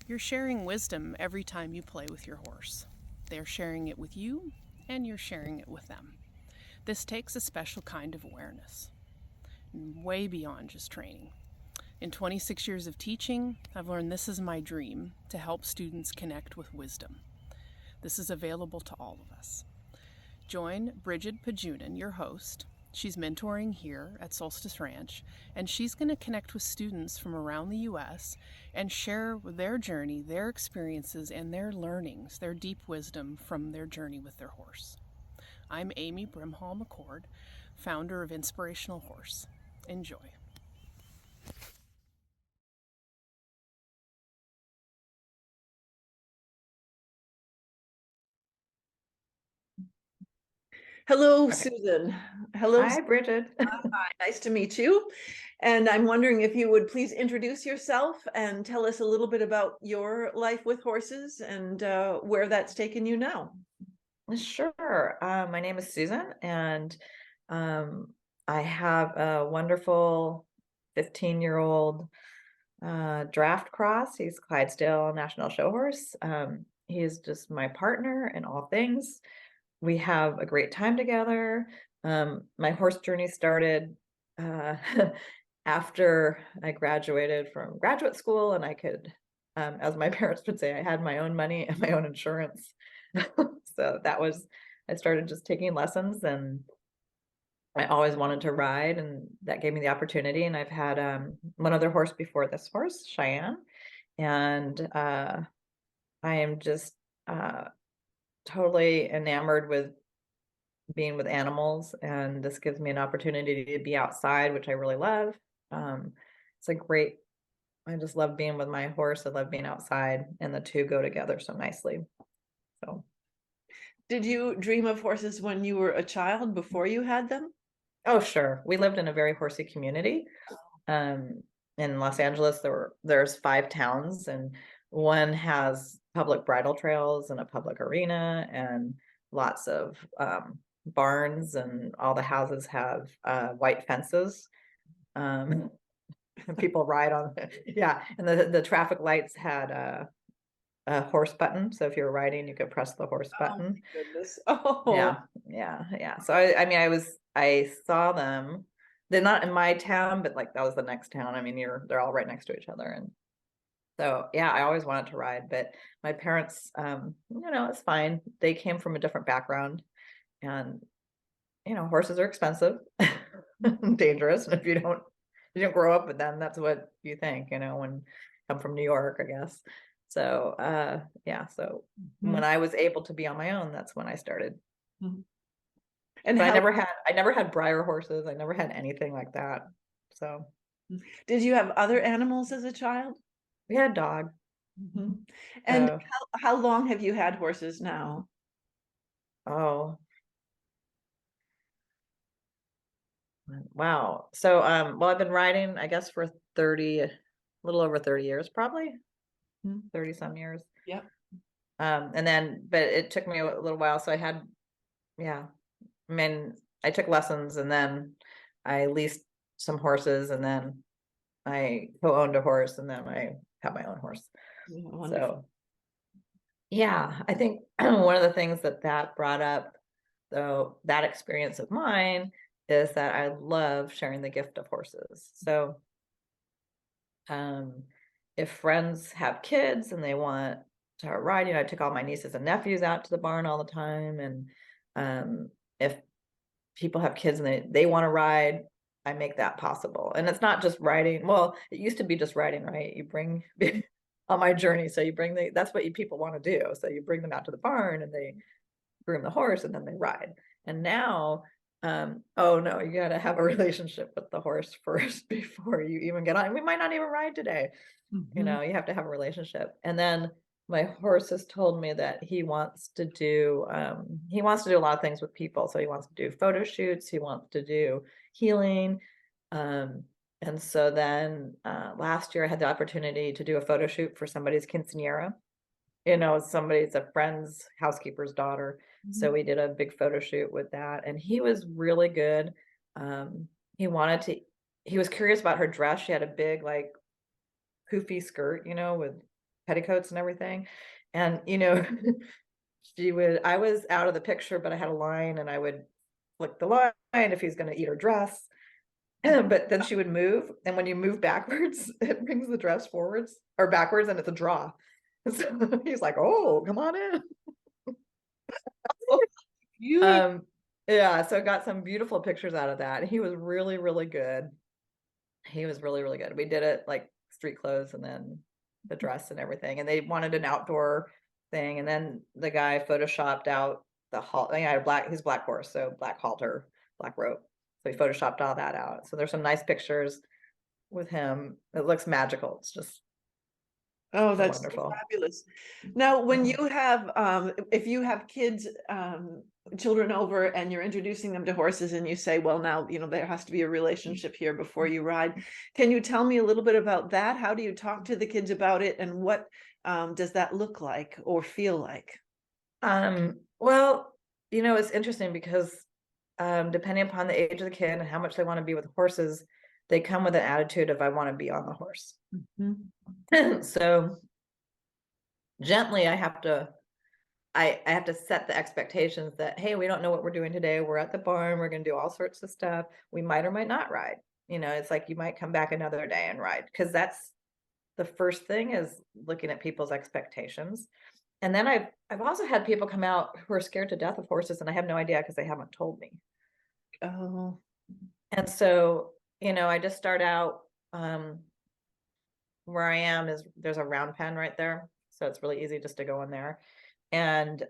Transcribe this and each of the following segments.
You're sharing wisdom every time you play with your horse. They're sharing it with you, and you're sharing it with them. This takes a special kind of awareness, way beyond just training. In 26 years of teaching, I've learned this is my dream to help students connect with wisdom. This is available to all of us. Join Brigid Pajunen, your host. She's mentoring here at Solstice Ranch, and she's going to connect with students from around the U.S. and share their journey, their experiences, and their learnings, their deep wisdom from their journey with their horse. I'm Amy Brimhall McCord, founder of Inspirational Horse. Enjoy. Hello, Okay. Susan. Hello. Hi, Brigid. Hi, nice to meet you. And I'm wondering if you would please introduce yourself and tell us a little bit about your life with horses and where that's taken you now. Sure. My name is Susan, and um, I have a wonderful 15-year-old draft cross. He's Clydesdale National Show Horse. He is just my partner in all things. We have a great time together. My horse journey started uh, after I graduated from graduate school, and I could, as my parents would say, I had my own money and my own insurance. So I started just taking lessons, and I always wanted to ride, and that gave me the opportunity. And I've had one other horse before this horse, Cheyenne, and I am just uh, totally enamored with being with animals, and this gives me an opportunity to be outside, which I really love. Um, it's a great, I just love being with my horse. I love being outside, and the two go together so nicely. So, Did you dream of horses when you were a child before you had them? oh, sure. We lived in a very horsey community. Um, in Los Angeles, there's 5 towns, and one has public bridle trails and a public arena and lots of barns, and all the houses have white fences. Um, people ride on, yeah, and the traffic lights had a horse button, so if you're riding, you could press the horse Oh button. my goodness. Oh, Yeah, yeah. So I mean, I saw them. They're not in my town, but like that was the next town. I mean, they're all right next to each other, and so yeah, I always wanted to ride, but my parents, it's fine. They came from a different background, and horses are expensive, dangerous, and if you don't grow up with them, that's what you think, when come from New York, I guess. So yeah, so when I was able to be on my own, that's when I started. mhm. And But how I never had Breyer horses. I never had anything like that. So did you have other animals as a child? we had a dog. Mhm. And So how long have you had horses now? oh wow. So well, I've been riding, I guess, for 30, a little over 30 years, probably Mhm. 30 some years. Yep. And then but it took me a little while. So I had, yeah, I mean, I took lessons, and then I leased some horses, and then I co-owned a horse, and then I have my own horse. Yeah, wonderful. So yeah, I think one of the things that brought up, though, that experience of mine is that I love sharing the gift of horses. So, um, if friends have kids and they want to ride, I took all my nieces and nephews out to the barn all the time. And if people have kids and they want to ride, I make that possible. And it's not just riding. Well, it used to be just riding, right? You bring on my journey. So you bring that's what people want to do. So you bring them out to the barn, and they groom the horse, and then they ride. And now, oh no, you got to have a relationship with the horse first before you even get on. We might not even ride today. Mhm. You have to have a relationship. And then my horse has told me that he wants to do a lot of things with people. So he wants to do photo shoots, he wants to do healing. Um, and so then last year I had the opportunity to do a photo shoot for somebody's quinceanera. Somebody's a friend's housekeeper's daughter. So Mhm. we did a big photo shoot with that, and he was really good. Um, he wanted to, he was curious about her dress. She had a big, like, poofy skirt, with petticoats and everything. And, I was out of the picture, but I had a line and I would flick the line if he's going to eat her dress. But then she would move. And when you move backwards, it brings the dress forwards or backwards and it's a draw. So he's like, oh, come on in. You Yeah, so I got some beautiful pictures out of that. He was really, really good. He was really, really good. We did it like street clothes and then the dress and everything. And they wanted an outdoor thing. And then the guy photoshopped out the halt. I had he's a black horse, so black halter, black rope. So he photoshopped all that out. So there's some nice pictures with him. It looks magical. It's just Oh, that's so wonderful. fabulous. Now, when Mhm. you have, if you have kids, children over and you're introducing them to horses and you say, well, now, there has to be a relationship here before you ride. Can you tell me a little bit about that? How do you talk to the kids about it? And what does that look like or feel like? Well, it's interesting because depending upon the age of the kid and how much they want to be with horses, they come with an attitude of I want to be on the horse. Mhm. So gently I have to set the expectations that, hey, we don't know what we're doing today. We're at the barn. We're going to do all sorts of stuff. We might or might not ride. It's like you might come back another day and ride, because that's the first thing, is looking at people's expectations. And then I've also had people come out who are scared to death of horses, and I have no idea because they haven't told me. Oh, And so, I just start out where I am is there's a round pen right there. So it's really easy just to go in there. And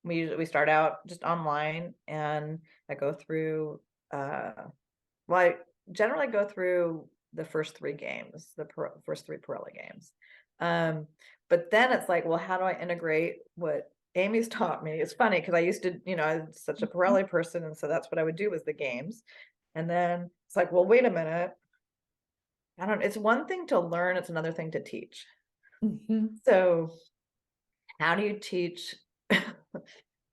we start out just online, and I go through I generally go through the first 3 games, first 3 Pirelli games. But then it's like, well, how do I integrate what Amy's taught me? It's funny because I used to, I'm such a Pirelli person, and so that's what I would do was the games. And then it's like, well, wait a minute. It's one thing to learn, it's another thing to teach. Mhm. So how do you teach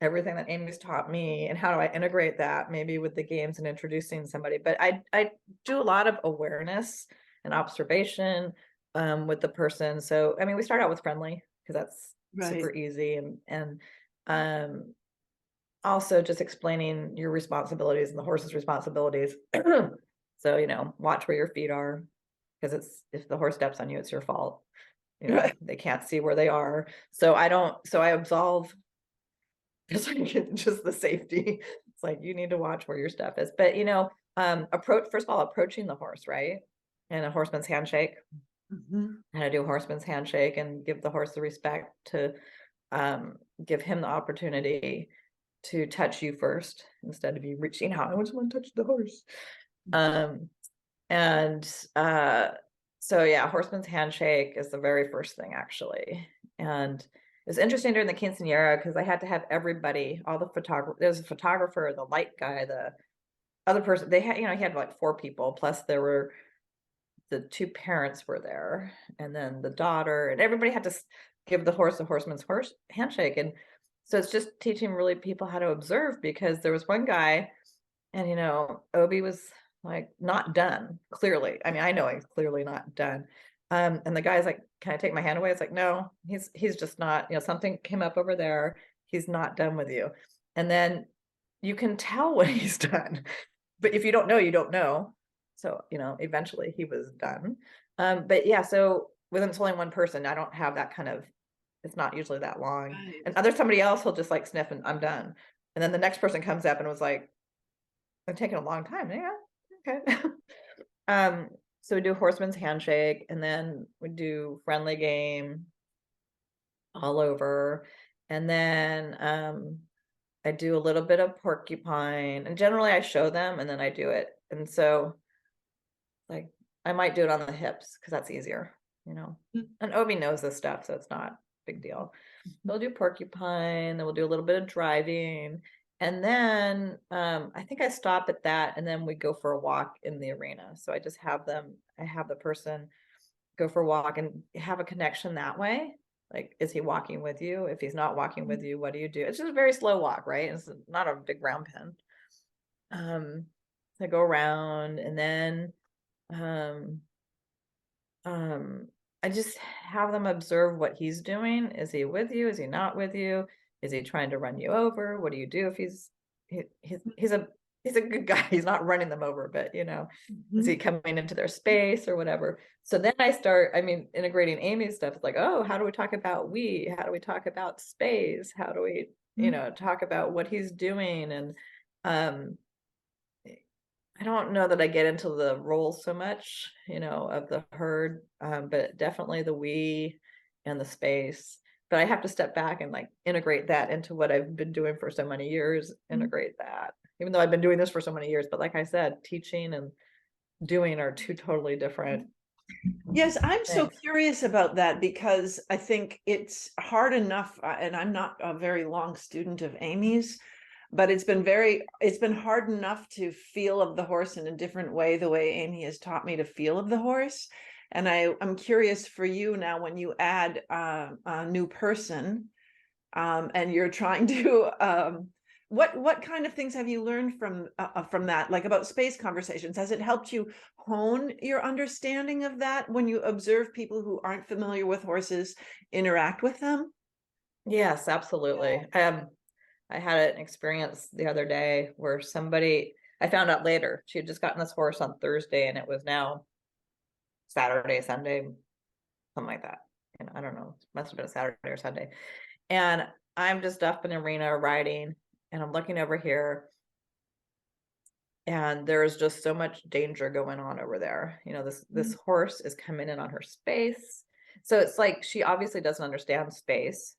everything that Amy's taught me, and how do I integrate that maybe with the games and introducing somebody? But I do a lot of awareness and observation with the person. So I mean, we start out with friendly because that's Right. super easy, and um, also just explaining your responsibilities and the horse's responsibilities. So watch where your feet are, because if the horse steps on you, it's your fault. Right. They can't see where they are. So I absolve just the safety. It's like, you need to watch where your stuff is. But first of all, approaching the horse, right? And a horseman's handshake. Mhm. And I do a horseman's handshake and give the horse the respect to give him the opportunity to touch you first instead of you reaching out. I just want to touch the horse. And so yeah, horseman's handshake is the very first thing, actually. And it's interesting during the quinceanera because I had to have everybody, all the photographer, there's a photographer, the light guy, the other person, he had like 4 people, plus there were the 2 parents were there, and then the daughter, and everybody had to give the horse a horseman's handshake. And so it's just teaching really people how to observe, because there was one guy, and Obi was like not done, clearly. I mean, I know he's clearly not done. And the guy's like, can I take my hand away? It's like, no, he's just not, something came up over there. He's not done with you. And then you can tell when he's done. But if you don't know, you don't know. So, eventually he was done. But yeah, so when it's only one person, I don't have that kind of, it's not usually that long. Right. And somebody else will just like sniff and I'm done. And then the next person comes up and was like, it's taking a long time. Yeah. Okay. So we do horseman's handshake, and then we do friendly game all over. And then I do a little bit of porcupine, and generally I show them and then I do it. And so like I might do it on the hips because that's easier. And Obi knows this stuff, so it's not a big deal. They'll do porcupine, then we'll do a little bit of driving. And then I think I stop at that, and then we go for a walk in the arena. So I have the person go for a walk and have a connection that way. Like, is he walking with you? If he's not walking with you, what do you do? It's just a very slow walk, right? It's not a big round pen. I go around, and then I just have them observe what he's doing. Is he with you? Is he not with you? Is he trying to run you over? What do you do if he's a good guy? He's not running them over, but is he coming into their space or whatever? So then I start, integrating Amy's stuff. It's like, oh, how do we talk about we? How do we talk about space? How do we, talk about what he's doing? And I don't know that I get into the role so much, of the herd, but definitely the we and the space. But I have to step back and like integrate that into what I've been doing for so many years, integrate that, even though I've been doing this for so many years. But like I said, teaching and doing are two totally different Yes, I'm so things. curious about that because I think it's hard enough, and I'm not a very long student of Amy's, but it's been hard enough to feel of the horse in a different way, the way Amy has taught me to feel of the horse. And I'm curious for you now, when you add a new person, and you're trying to, what kind of things have you learned from that, like about space conversations? Has it helped you hone your understanding of that when you observe people who aren't familiar with horses interact with them? Yes, absolutely. I had an experience the other day where I found out later, she had just gotten this horse on Thursday and it was now Saturday, Sunday, something like that. And I don't know, must have been a Saturday or Sunday. And I'm just up in the arena riding and I'm looking over here and there's just so much danger going on over there. This horse is coming in on her space. So it's like she obviously doesn't understand space.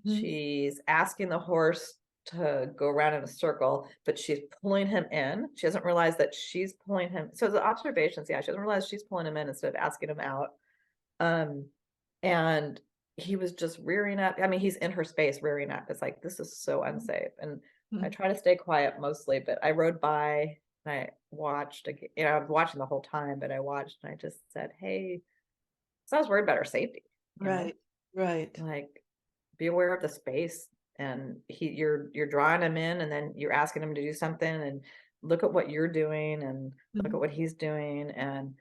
She's asking the horse to go around in a circle, but she's pulling him in. She doesn't realize that she's pulling him. So the observations, yeah, she doesn't realize she's pulling him in instead of asking him out. And he was just rearing up. He's in her space rearing up. It's like, this is so unsafe. And I try to stay quiet mostly, but I rode by and I watched, I was watching the whole time, but I watched and I just said, hey, so I was worried about her safety. Right. Like, be aware of the space, and you're drawing him in and then you're asking him to do something, and look at what you're doing and look at what he's doing. And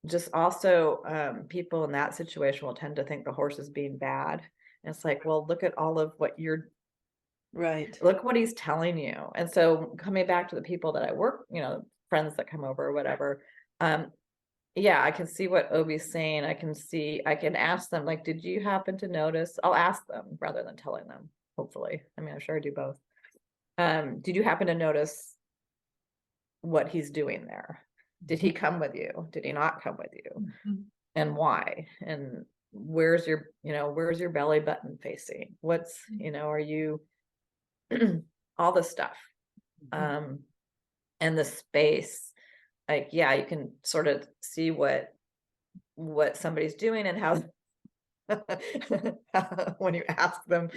just also, people in that situation will tend to think the horse is being bad. And it's like, well, look at all of what look what he's telling you. And so coming back to the people that I work, friends that come over or whatever, yeah, I can see what Obi's saying. I can ask them, like, did you happen to notice? I'll ask them rather than telling them, hopefully. I'm sure I do both. Did you happen to notice what he's doing there? Did he come with you? Did he not come with you? And why? And where's your belly button facing? What's, are you, all this stuff. And the space. Like, yeah, you can sort of see what somebody's doing and how when you ask them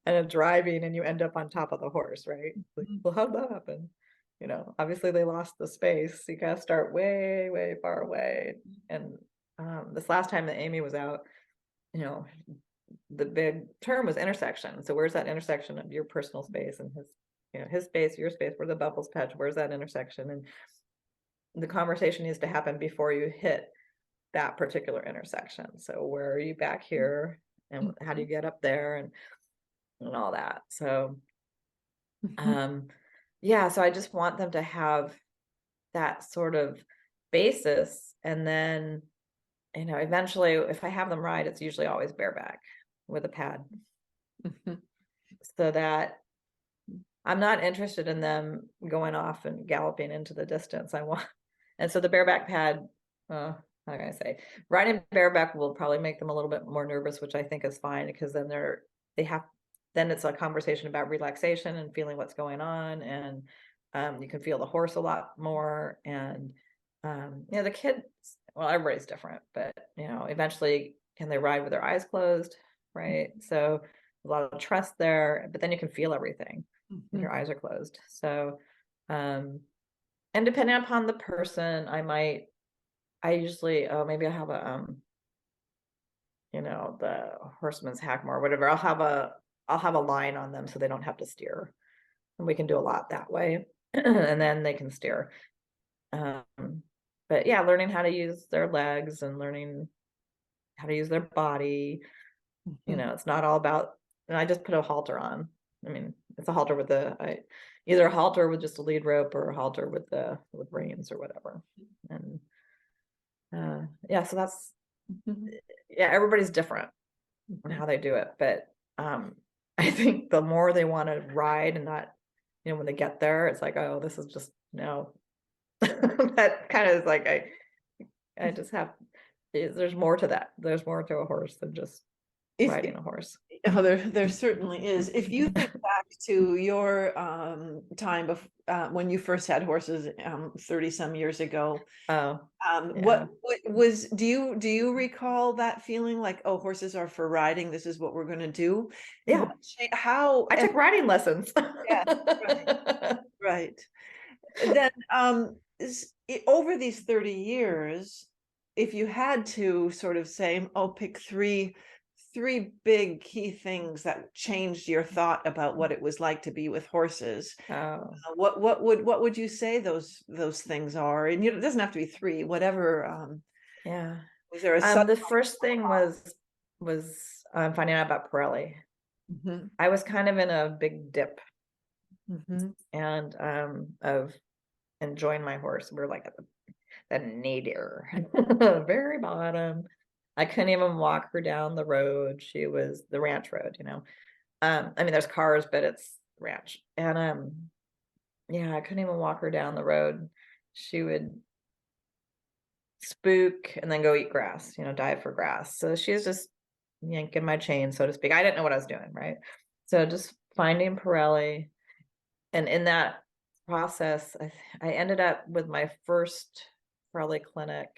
and driving and you end up on top of the horse, right? Like, well, how'd that happen? Obviously they lost the space. You gotta start way, way far away. And this last time that Amy was out, the big term was intersection. So where's that intersection of your personal space and his space, your space, where the bubbles patch, where's that intersection? And the conversation needs to happen before you hit that particular intersection. So where are you back here and how do you get up there and all that? So yeah, so I just want them to have that sort of basis. And then eventually if I have them ride, it's usually always bareback with a pad. So that I'm not interested in them going off and galloping into the distance. And so the bareback pad, how can I say, riding bareback will probably make them a little bit more nervous, which I think is fine, because then then it's a conversation about relaxation and feeling what's going on. And you can feel the horse a lot more. And the kids, well, everybody's different, but eventually can they ride with their eyes closed, right? So a lot of trust there, but then you can feel everything when your eyes are closed. So and depending upon the person, I usually, maybe I have a the horseman's hackmore or whatever. I'll have a line on them so they don't have to steer, and we can do a lot that way. And then they can steer. But yeah, learning how to use their legs and learning how to use their body. You know, it's not all about, and I just put a halter on. I mean, it's a halter with either a halter with just a lead rope or a halter with reins or whatever. And yeah, so that's, yeah, everybody's different on how they do it. But I think the more they want to ride and not, you know, when they get there, it's like, oh, this is just, no. That kind of is like, I just have, there's more to that. There's more to a horse than just riding a horse. Oh, there certainly is. If you think back to your time when you first had horses 30 some years ago, Oh, what was, do you recall that feeling like, oh, horses are for riding, this is what we're going to do? yeah. How I took riding lessons. Yeah, right. Then over these 30 years, if you had to sort of say, oh, pick three big key things that changed your thought about what it was like to be with horses, what would you say those things are? And it doesn't have to be three, whatever. Yeah. Was there a the first thing was finding out about Pirelli. I was kind of in a big dip and of enjoying my horse. We're like at the nadir, very bottom. I couldn't even walk her down the road. She was the ranch road, you know. I mean, there's cars, but it's ranch. And yeah, I couldn't even walk her down the road. She would spook and then go eat grass, you know, dive for grass. So she's just yanking my chain, so to speak. I didn't know what I was doing, right? So just finding Pirelli. And in that process, I ended up with my first Pirelli clinic.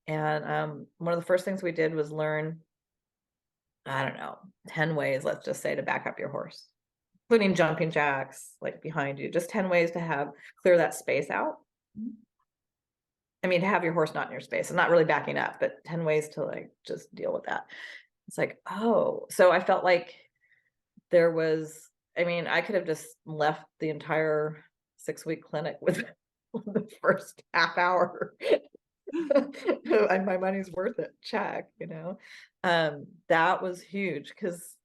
And one of the first things we did was learn, I don't know, 10 ways, let's just say, to back up your horse, including jumping jacks, like behind you, just 10 ways to clear that space out. I mean, to have your horse not in your space and not really backing up, but 10 ways to like just deal with that. It's like, oh, so I felt like there was, I mean, I could have just left the entire 6-week clinic with the first half hour. And my money's worth it, check, you know. That was huge because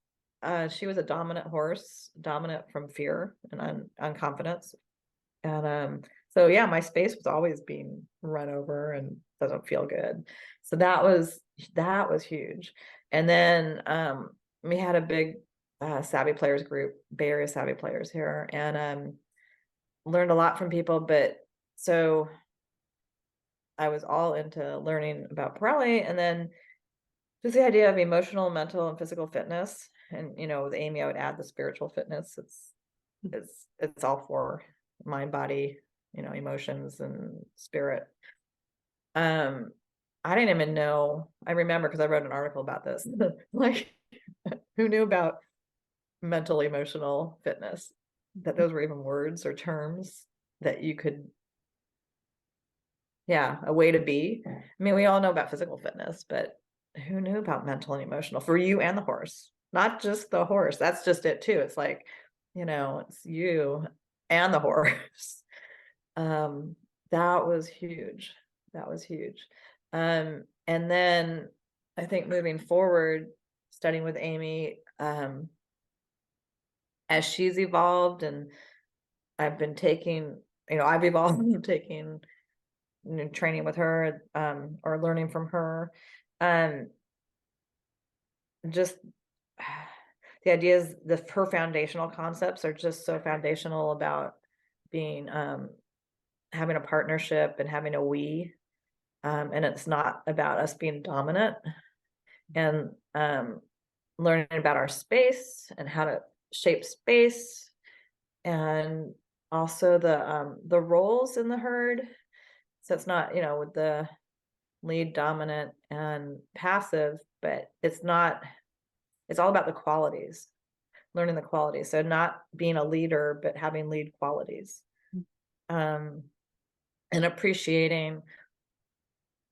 she was a dominant horse, dominant from fear and unconfidence. And so yeah, my space was always being run over and doesn't feel good. So that was huge. And then we had a big savvy players group, Bay Area savvy players here, and learned a lot from people. But so I was all into learning about Pirelli, and then just the idea of emotional, mental, and physical fitness. And you know, with Amy, I would add the spiritual fitness. It's all for mind, body, you know, emotions and spirit. I didn't even know. I remember because I wrote an article about this. Like, who knew about mental, emotional fitness? That those were even words or terms that you could. Yeah, a way to be. I mean, we all know about physical fitness, but who knew about mental and emotional for you and the horse? Not just the horse. That's just it too. It's like, you know, it's you and the horse. That was huge. That was huge. And then I think moving forward, studying with Amy, as she's evolved, and I've been taking, you know, I've evolved taking, you know, training with her, or learning from her. Just the ideas, her foundational concepts are just so foundational about being, having a partnership and having a we, and it's not about us being dominant, and learning about our space and how to shape space, and also the roles in the herd. So it's not, you know, with the lead, dominant, and passive, but it's all about the qualities, learning the qualities. So not being a leader, but having lead qualities, and appreciating,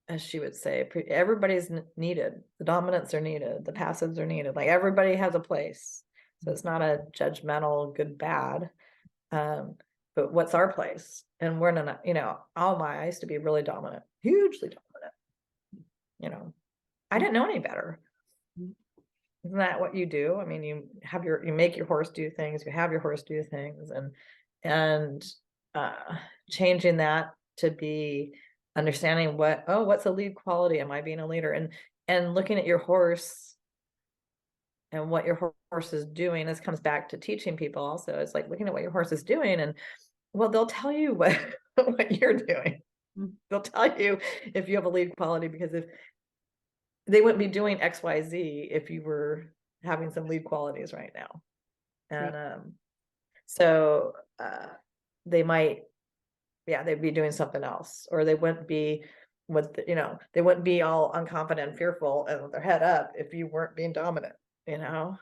as she would say, everybody's needed. The dominants are needed. The passives are needed. Like, everybody has a place. So it's not a judgmental good, bad. But what's our place? And we're not, you know, I used to be really dominant, hugely dominant, you know, I didn't know any better. Mhm. Isn't that what you do? I mean, you make your horse do things, you have your horse do things, and changing that to be understanding what's a lead quality? Am I being a leader? And looking at your horse and what your horse is doing. This comes back to teaching people also. It's like looking at what your horse is doing, and well, they'll tell you what what you're doing. Mhm. They'll tell you if you have a lead quality, because if they wouldn't be doing XYZ if you were having some lead qualities right now. Right. And so they might, yeah, they'd be doing something else, or they wouldn't be they wouldn't be all unconfident and fearful and with their head up if you weren't being dominant, you know.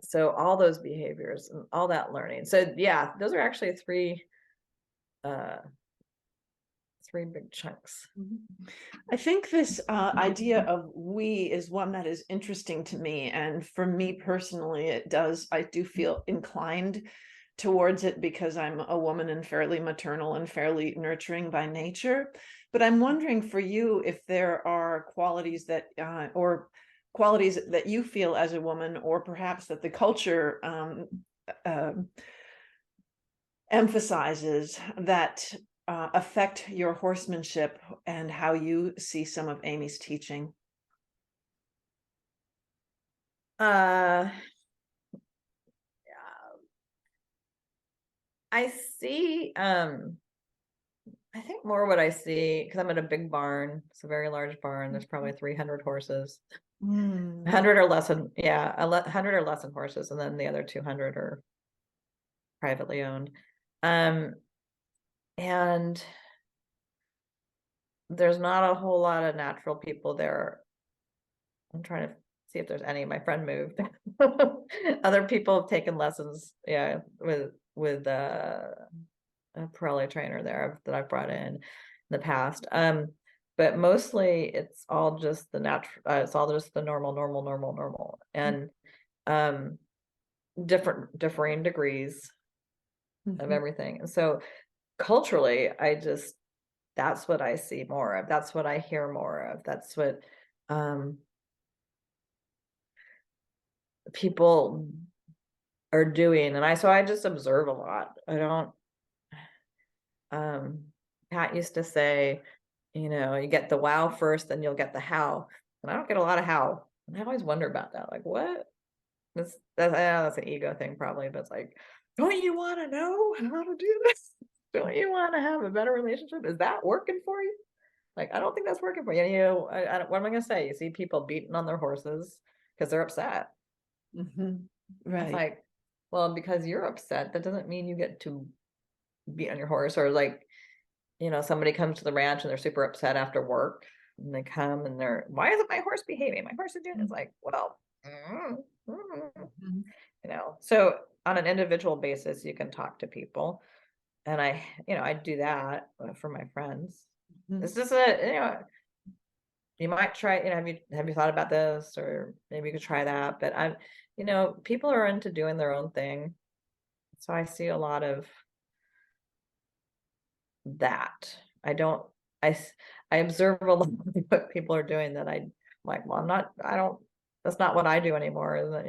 So all those behaviors and all that learning. So yeah, those are actually three big chunks. Mhm. I think this idea of we is one that is interesting to me. And for me personally, I do feel inclined towards it because I'm a woman and fairly maternal and fairly nurturing by nature. But I'm wondering for you if there are qualities that, or qualities that you feel as a woman, or perhaps that the culture uh, emphasizes that affect your horsemanship and how you see some of Amy's teaching. Uh I see I think more what I see, because I'm in a big barn. It's a very large barn. There's probably 300 horses. Mm. 100 or less than, yeah, 100 or less than horses, and then the other 200 are privately owned. And there's not a whole lot of natural people there. I'm trying to see if there's any. My friend moved. Other people have taken lessons, yeah, with a Pirelli trainer there that I've brought in the past. But mostly it's all just the natural, it's all just the normal, and differing degrees of Mhm. everything. And so culturally, that's what I see more of. That's what I hear more of. That's what people are doing. And so I just observe a lot. I don't, Pat used to say, you get the wow first, then you'll get the how. And I don't get a lot of how. And I always wonder about that. Like, what? That's an ego thing probably, but it's like, don't you want to know how to do this? Don't you want to have a better relationship? Is that working for you? Like, I don't think that's working for you. What am I gonna say? You see people beating on their horses because they're upset. Mhm. It's Right. like, well, because you're upset, that doesn't mean you get to beat on your horse. Or like, somebody comes to the ranch and they're super upset after work, and they come and why isn't my horse behaving? My horse is doing it's like, well, Mhm. so on an individual basis, you can talk to people. And I do that for my friends. Mhm. It's just you might try, have you thought about this, or maybe you could try that. But people are into doing their own thing. So I see a lot of that. I observe a lot of what people are doing that I'm like, well, that's not what I do anymore. Is it,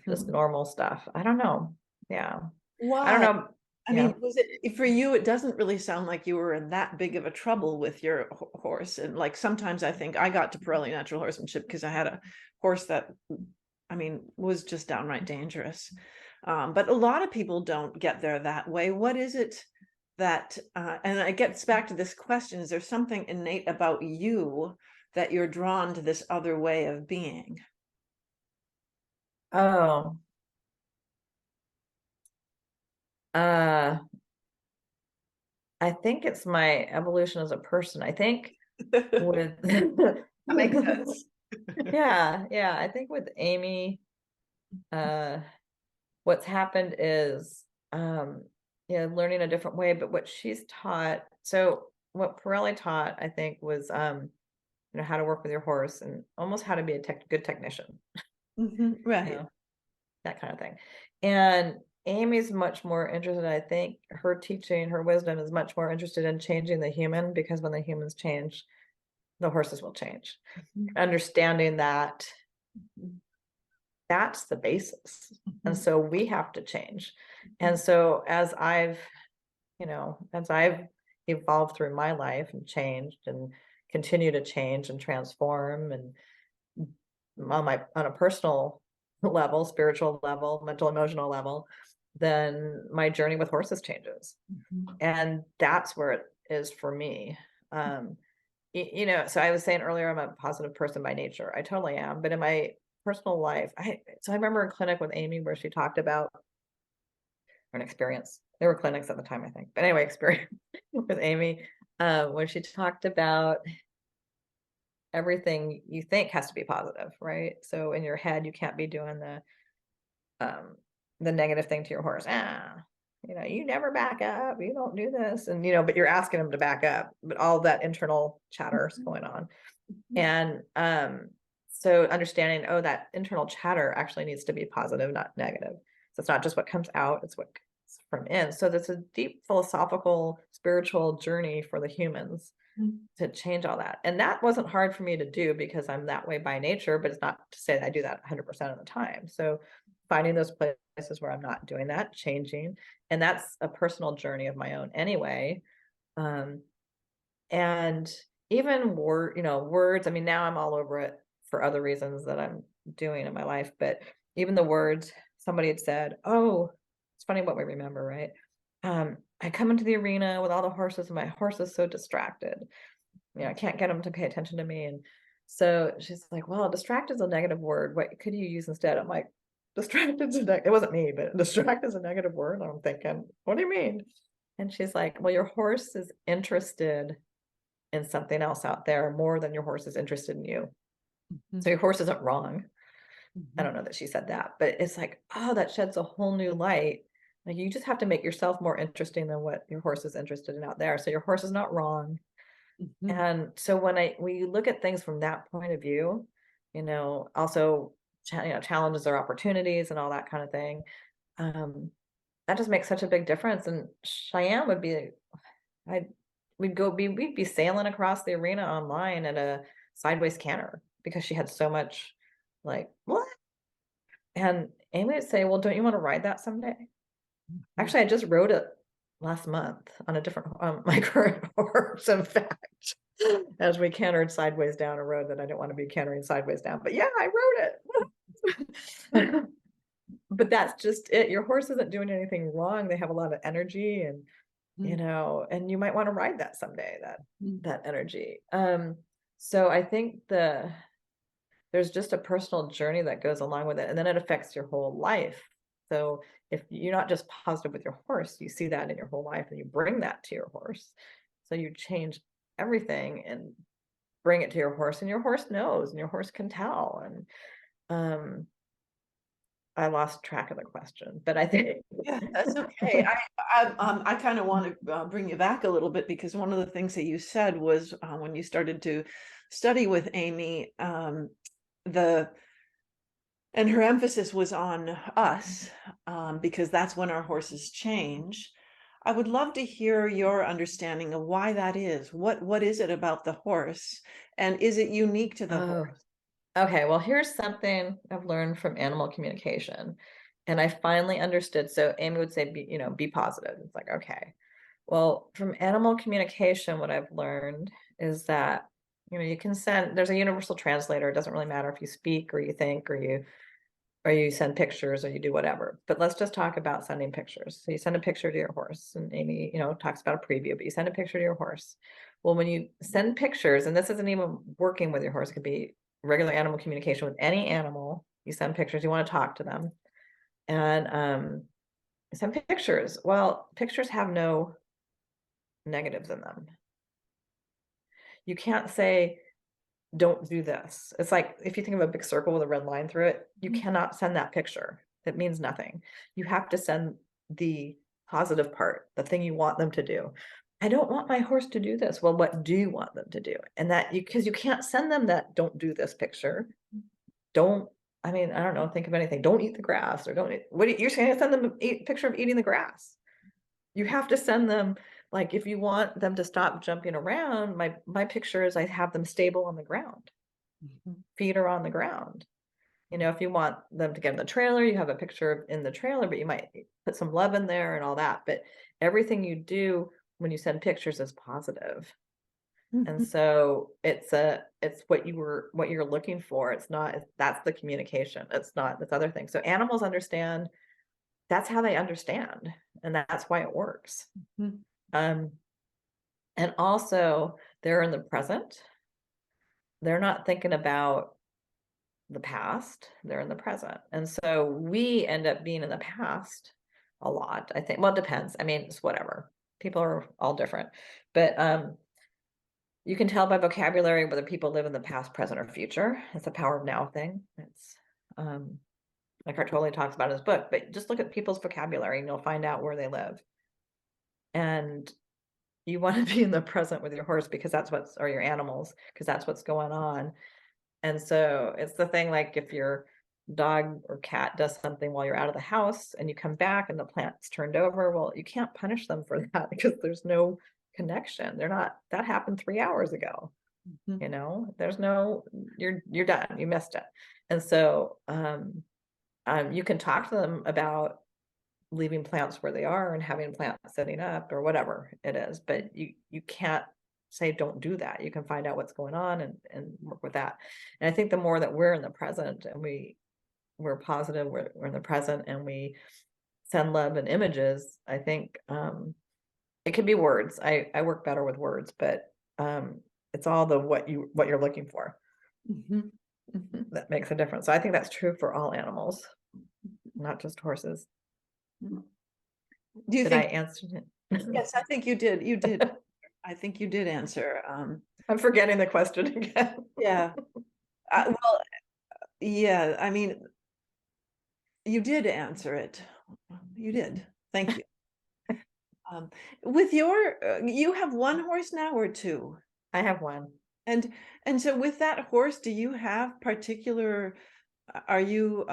just Mhm. normal stuff. I don't know. Yeah. I don't Why? know. I Yeah. mean, was it for you? It doesn't really sound like you were in that big of a trouble with your horse. And like sometimes I think I got to Pirelli natural horsemanship because I had a horse that, I mean, was just downright dangerous. But a lot of people don't get there that way. What is it that, and it gets back to this question, is there something innate about you that you're drawn to this other way of being? Oh, uh, I think it's my evolution as a person. I think with That makes sense. yeah, I think with Amy, what's happened is learning a different way. But what she's taught, so what Pirelli taught, I think, was how to work with your horse and almost how to be a good technician, Mhm. you Right. know, that kind of thing. And Amy's much more interested, I think her teaching, her wisdom is much more interested in changing the human, because when the humans change, the horses will change. Mhm. Understanding that Mhm. that's the basis. And Mhm. so we have to change. And so as I've, as I've evolved through my life and changed and continue to change and transform, and on a personal level, spiritual level, mental, emotional level, then my journey with horses changes. Mhm. And that's where it is for me. So I was saying earlier, I'm a positive person by nature. I totally am. But in my personal life, I remember in clinic with Amy where she talked about an experience. There were clinics at the time, I think. But anyway, experience with Amy, where she talked about everything you think has to be positive, right? So in your head, you can't be doing um the negative thing to your horse. You never back up, you don't do this. And but you're asking them to back up, but all that internal chatter is going on. And so understanding, oh, that internal chatter actually needs to be positive, not negative. So it's not just what comes out, it's what comes from in. So there's a deep philosophical, spiritual journey for the humans Mhm. to change all that. And that wasn't hard for me to do because I'm that way by nature, but it's not to say that I do that 100% of the time. So finding those places where I'm not doing that, changing, and that's a personal journey of my own anyway. Um, and even words, I mean, now I'm all over it for other reasons that I'm doing in my life, but even the words, somebody had said, oh, it's funny what we remember, right? I come into the arena with all the horses and my horse is so distracted. I can't get him to pay attention to me. And so she's like, well, distract is a negative word. What could you use instead? I'm like, it wasn't me, but distract is a negative word. I'm thinking, what do you mean? And she's like, well, your horse is interested in something else out there more than your horse is interested in you. So your horse isn't wrong. I don't know that she said that, but it's like, oh, that sheds a whole new light. Like you just have to make yourself more interesting than what your horse is interested in out there. So your horse is not wrong. Mhm. And so when you look at things from that point of view, also challenges or opportunities and all that kind of thing, that just makes such a big difference. And Cheyenne would be, I we'd be sailing across the arena online at a sideways canter because she had so much like what? And Amy would say, well, don't you want to ride that someday? Actually, I just rode it last month on a different my current horse, in fact, as we cantered sideways down a road that I didn't want to be cantering sideways down. But yeah, I rode it. But that's just it. Your horse isn't doing anything wrong. They have a lot of energy and and you might want to ride that someday, that energy. So I think there's just a personal journey that goes along with it, and then it affects your whole life. So if you're not just positive with your horse, you see that in your whole life and you bring that to your horse. So you change everything and bring it to your horse, and your horse knows and your horse can tell. And I lost track of the question, but I think Yeah, that's okay. I kind of want to bring you back a little bit because one of the things that you said was when you started to study with Amy, the and her emphasis was on us because that's when our horses change. I would love to hear your understanding of why that is. What is it about the horse, and is it unique to the oh, horse? okay. Well, here's something I've learned from animal communication. And I finally understood. So Amy would say, be positive. It's like, okay. Well, from animal communication, what I've learned is that, you can there's a universal translator. It doesn't really matter if you speak or you think or you send pictures or you do whatever. But let's just talk about sending pictures. So you send a picture to your horse, and Amy, talks about a preview, but you send a picture to your horse. Well, when you send pictures, and this isn't even working with your horse, it could be regular animal communication with any animal. You send pictures, you want to talk to them. And send pictures. Well, pictures have no negatives in them. You can't say, don't do this. It's like if you think of a big circle with a red line through it, you cannot send that picture. It means nothing. You have to send the positive part, the thing you want them to do. I don't want my horse to do this. Well, what do you want them to do? And because you can't send them that don't do this picture. Don't, I mean, I don't know, think of anything. Don't eat the grass or don't eat, you're saying send them a picture of eating the grass. You have to send them like if you want them to stop jumping around, my picture is I have them stable on the ground, feet are on the ground. You know, if you want them to get in the trailer, you have a picture in the trailer, but you might put some love in there and all that. But everything you do when you send pictures is positive. And so it's what you're looking for. It's not, that's the communication. It's not this other thing. So animals understand, that's how they understand. And that's why it works. And also they're in the present. They're not thinking about the past, they're in the present. And so we end up being in the past a lot, I think. Well, it depends. I mean, it's whatever. People are all different. But you can tell by vocabulary whether people live in the past, present, or future. It's a power of now thing. It's like Eckhart Tolle talks about in his book, but just look at people's vocabulary and you'll find out where they live. And you want to be in the present with your horse because that's or your animals, because that's what's going on. And so it's the thing, like if your dog or cat does something while you're out of the house and you come back and the plant's turned over, well, you can't punish them for that because there's no connection. That happened 3 hours ago. You know, there's no, you're done, you missed it. And so you can talk to them about leaving plants where they are and having plants setting up or whatever it is, but you can't say don't do that. You can find out what's going on and work with that. And I think the more that we're in the present and we're positive, we're in the present and we send love and images, I think it can be words. I work better with words, but it's all what you're looking for that makes a difference. So I think that's true for all animals, not just horses. Do you Did think I answer it? Yes, I think you did. You did. I think you did answer. I'm forgetting the question again. Yeah. Well, yeah, I mean, you did answer it. You did. Thank you. With you have one horse now or two? I have one. And so with that horse, do you have particular, are you,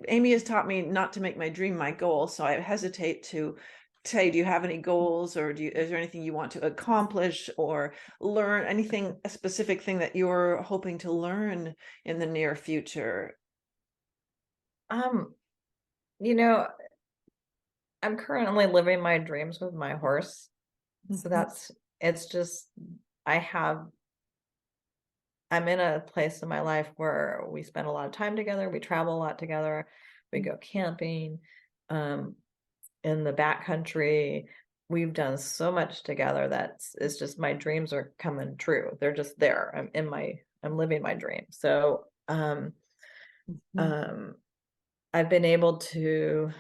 Amy has taught me not to make my dream my goal, so I hesitate to say, do you have any goals, or is there anything you want to accomplish or learn, anything, a specific thing that you're hoping to learn in the near future? You know, I'm currently living my dreams with my horse. So it's just, I'm in a place in my life where we spend a lot of time together. We travel a lot together. We go camping, in the backcountry. We've done so much together it's just, my dreams are coming true. They're just there. I'm living my dream. So, I've been able to,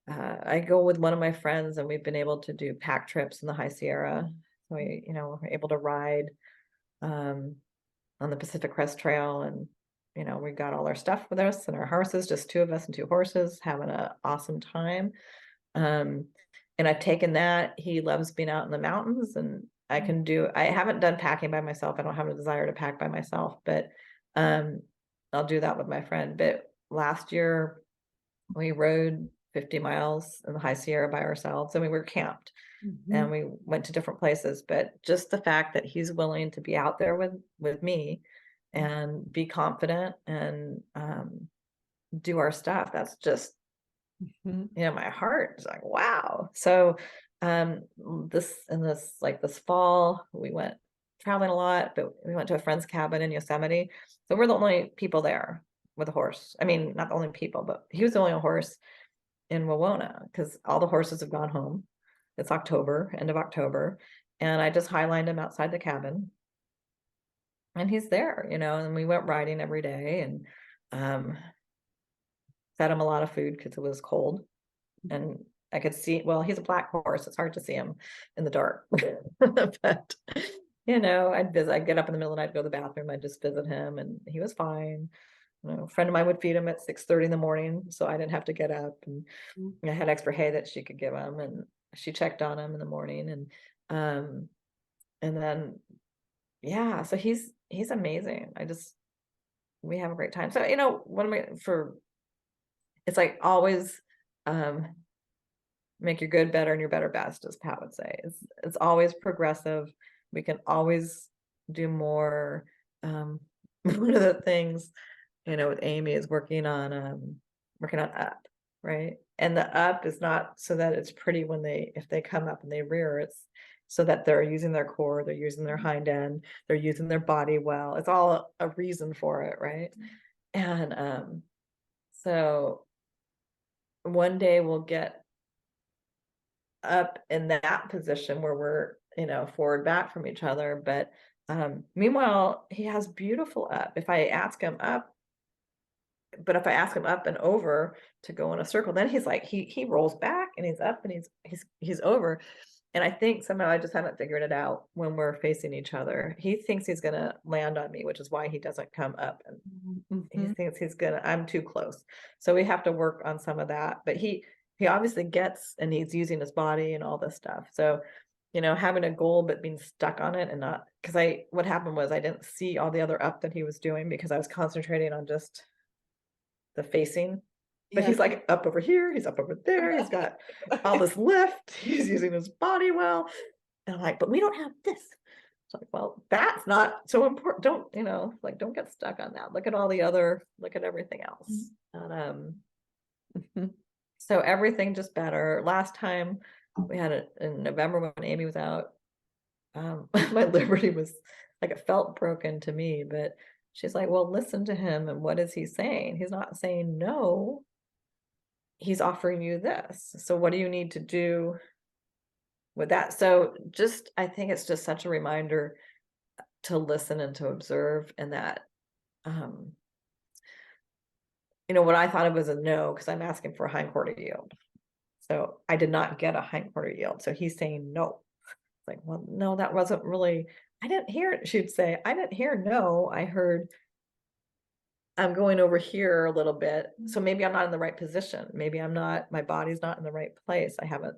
I go with one of my friends and we've been able to do pack trips in the High Sierra. We're able to ride, on the Pacific Crest Trail, and we got all our stuff with us and our horses, just 2 of us and 2 horses, having an awesome time. And I've taken that. He loves being out in the mountains, and I haven't done packing by myself. I don't have a desire to pack by myself, but I'll do that with my friend. But last year we rode 50 miles in the High Sierra by ourselves, and we were camped. And we went to different places, but just the fact that he's willing to be out there with me and be confident and do our stuff, that's just, my heart is like, wow. So this fall we went traveling a lot, but we went to a friend's cabin in Yosemite. So we're the only people there with a horse. I mean, not the only people, but he was the only horse in Wawona because all the horses have gone home. It's October, end of October, and I just highlined him outside the cabin, and he's there, and we went riding every day and fed him a lot of food because it was cold, and I could see, well, he's a black horse. It's hard to see him in the dark, but I'd get up in the middle of the night, go to the bathroom, I'd just visit him, and he was fine. A friend of mine would feed him at 6:30 in the morning, so I didn't have to get up, and I had extra hay that she could give him, and she checked on him in the morning, and then so he's amazing. We have a great time. So it's like always make your good better and your better best, as Pat would say. It's always progressive. We can always do more. One of the things, with Amy is working on up, right? And the up is not so that it's pretty if they come up and they rear, it's so that they're using their core, they're using their hind end, they're using their body well. It's all a reason for it, right? And so one day we'll get up in that position where we're, forward back from each other. But meanwhile, he has beautiful up. If I ask him up and over to go in a circle, then he's like, he rolls back and he's up and he's over. And I think somehow I just haven't figured it out when we're facing each other. He thinks he's gonna land on me, which is why he doesn't come up, and he thinks I'm too close. So we have to work on some of that. But he obviously gets, and he's using his body and all this stuff. So, having a goal but being stuck on it and not, because what happened was I didn't see all the other up that he was doing because I was concentrating on just the facing. But he's like up over here, he's up over there, he's got all this lift, he's using his body well. And I'm like, but we don't have this. It's like, well, that's not so important. Don't get stuck on that. Look at everything else. And so everything just better. Last time we had it in November when Amy was out, my liberty was like, it felt broken to me, but she's like, well, listen to him. And what is he saying? He's not saying no. He's offering you this. So what do you need to do with that? So I think it's just such a reminder to listen and to observe, and that, what I thought of was a no, because I'm asking for a hindquarter yield. So I did not get a hindquarter yield. So he's saying no. It's like, well, no, that wasn't really, I didn't hear it. She'd say, I didn't hear no. I heard, I'm going over here a little bit. So maybe I'm not in the right position. Maybe my body's not in the right place. I haven't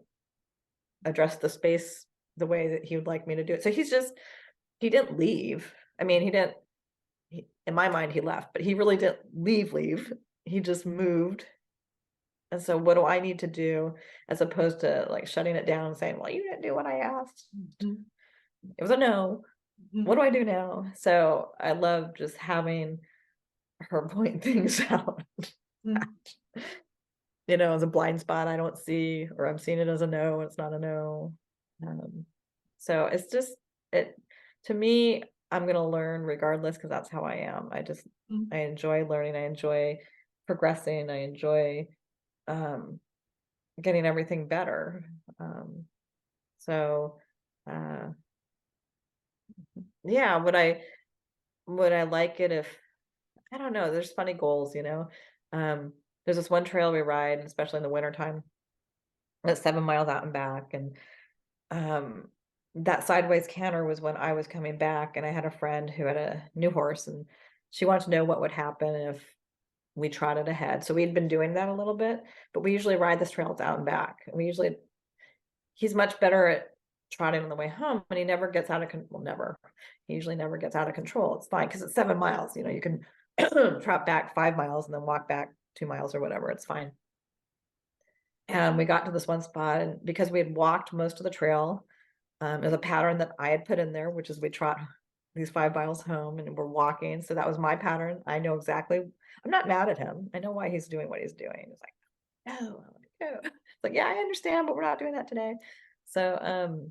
addressed the space the way that he would like me to do it. So he didn't leave. I mean, in my mind, he left, but he really didn't leave. He just moved. And so what do I need to do, as opposed to like shutting it down and saying, well, you didn't do what I asked. It was a no. What do I do now? So I love just having her point things out. As a blind spot I don't see, or I'm seeing it as a no, it's not a no. So it's just, to me, I'm going to learn regardless, because that's how I am. I enjoy learning. I enjoy progressing. I enjoy getting everything better. Yeah, would I like it if, I don't know, there's funny goals, there's this one trail we ride, especially in the wintertime, that's 7 miles out and back. And that sideways canter was when I was coming back, and I had a friend who had a new horse, and she wanted to know what would happen if we trotted ahead. So we'd been doing that a little bit, but we usually ride this trails out and back. And he's much better at trotting on the way home, and he never gets out of control. He usually never gets out of control. It's fine, because it's 7 miles. You can trot back 5 miles and then walk back 2 miles or whatever. It's fine. And we got to this one spot, and because we had walked most of the trail, there's a pattern that I had put in there, which is we trot these 5 miles home, and we're walking. So that was my pattern. I know exactly. I'm not mad at him. I know why he's doing what he's doing. He's like, no, it's like, yeah, I understand, but we're not doing that today. So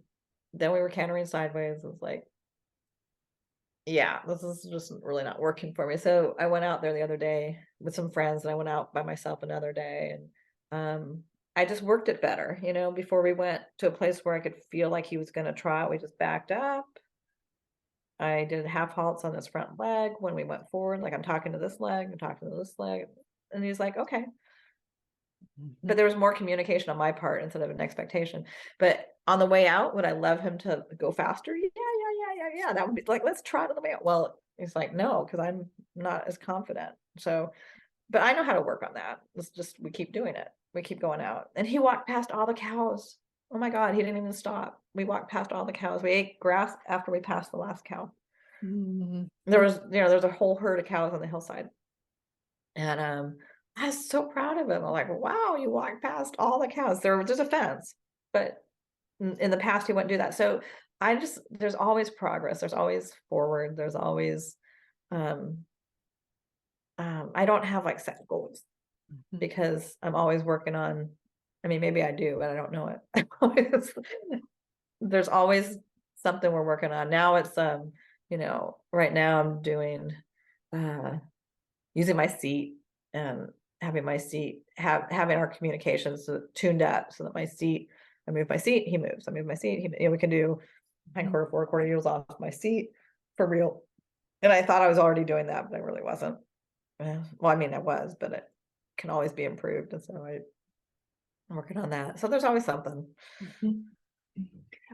then we were cantering sideways. It was like, yeah, this is just really not working for me. So I went out there the other day with some friends, and I went out by myself another day, and I just worked it better. Before we went to a place where I could feel like he was going to trot, we just backed up. I did half halts on his front leg when we went forward. Like, I'm talking to this leg, I'm talking to this leg. And he's like, okay. But there was more communication on my part instead of an expectation. But on the way out, would I love him to go faster? Yeah. That would be like, let's trot on the way out. Well, he's like, no, because I'm not as confident. So, but I know how to work on that. We keep doing it. We keep going out. And he walked past all the cows. Oh my God, he didn't even stop. We walked past all the cows. We ate grass after we passed the last cow. There was, there's a whole herd of cows on the hillside. And I was so proud of him. I'm like, wow, you walked past all the cows. There was just a fence, but in the past he wouldn't do that. So there's always progress. There's always forward. There's always, um, I don't have like set goals because I'm always working on, I mean, maybe I do, but I don't know it. There's always something we're working on. Now it's, right now I'm doing, uh, using my seat and having my seat having our communications tuned up so that I move my seat, he moves. I move my seat, we can do hind quarter, forward quarter heels off my seat for real. And I thought I was already doing that, but I really wasn't. Well, I mean, I was, but it can always be improved. And so I'm working on that. So there's always something. Mhm.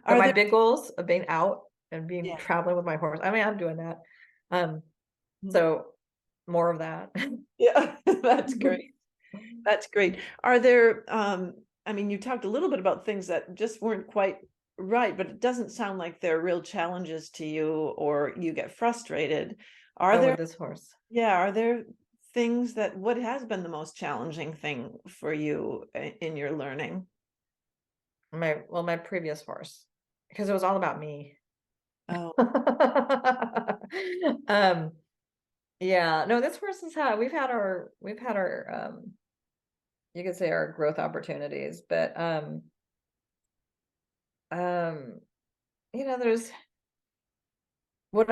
But Are my there, big goals of being out and being yeah. traveling with my horse, I mean, I'm doing that. Mhm. So more of that. Yeah, that's great. That's great. Are there, I mean, you talked a little bit about things that just weren't quite right, but it doesn't sound like they're real challenges to you or you get frustrated. Are Oh, there, with this horse. yeah, are there things what has been the most challenging thing for you in your learning? My previous horse, because it was all about me. Oh, Um, yeah, no, this horse has had, we've had our, you could say our growth opportunities, but, um, there's what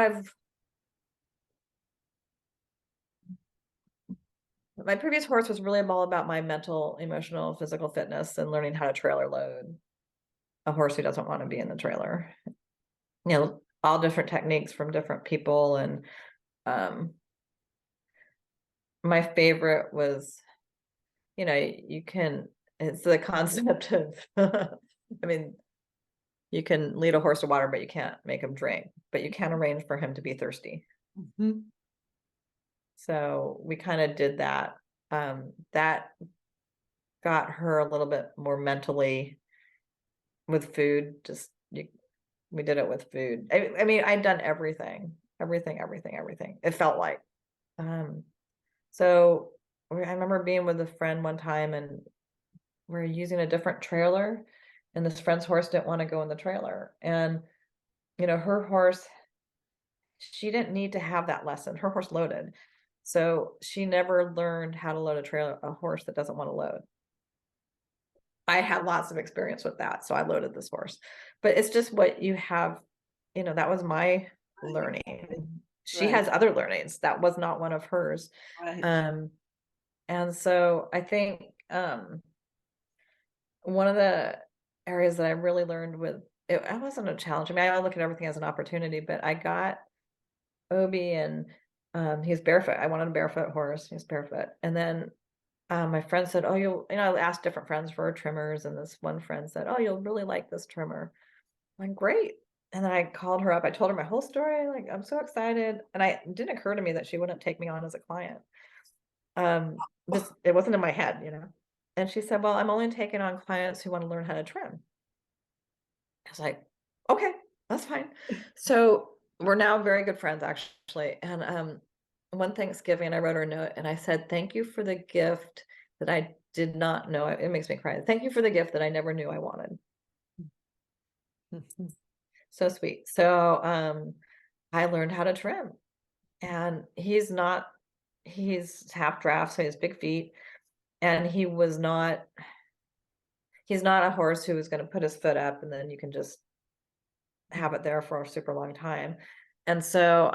my previous horse was really all about my mental, emotional, physical fitness and learning how to trailer load a horse who doesn't want to be in the trailer. All different techniques from different people. And, my favorite was, it's the concept of, I mean, you can lead a horse to water, but you can't make him drink, but you can arrange for him to be thirsty. mhm. So we kind of did that. That got her a little bit more mentally with food. We did it with food. I mean, I'd done everything, everything, everything, everything. It felt like, um, so I remember being with a friend one time and we're using a different trailer and this friend's horse didn't want to go in the trailer. And, her horse, she didn't need to have that lesson. Her horse loaded. So she never learned how to load a horse that doesn't want to load. I had lots of experience with that. So I loaded this horse, but it's just what you have, that was my learning. She Right, has other learnings. That was not one of hers. right. Um, and so I think, one of the areas that I really learned it wasn't a challenge. I mean, I look at everything as an opportunity, but I got Obi and he's barefoot. I wanted a barefoot horse. He's barefoot. And then my friend said, oh, I asked different friends for trimmers. And this one friend said, oh, you'll really like this trimmer. I'm like, great. And then I called her up. I told her my whole story. Like, I'm so excited. And it didn't occur to me that she wouldn't take me on as a client. It wasn't in my head. And she said, well, I'm only taking on clients who want to learn how to trim. I was like, okay, that's fine. So we're now very good friends, actually. And one Thanksgiving, I wrote her a note and I said, thank you for the gift that I did not know. It makes me cry. Thank you for the gift that I never knew I wanted. So sweet. So I learned how to trim. And he's half draft, so he has big feet. And he's not a horse who is going to put his foot up and then you can just have it there for a super long time. And so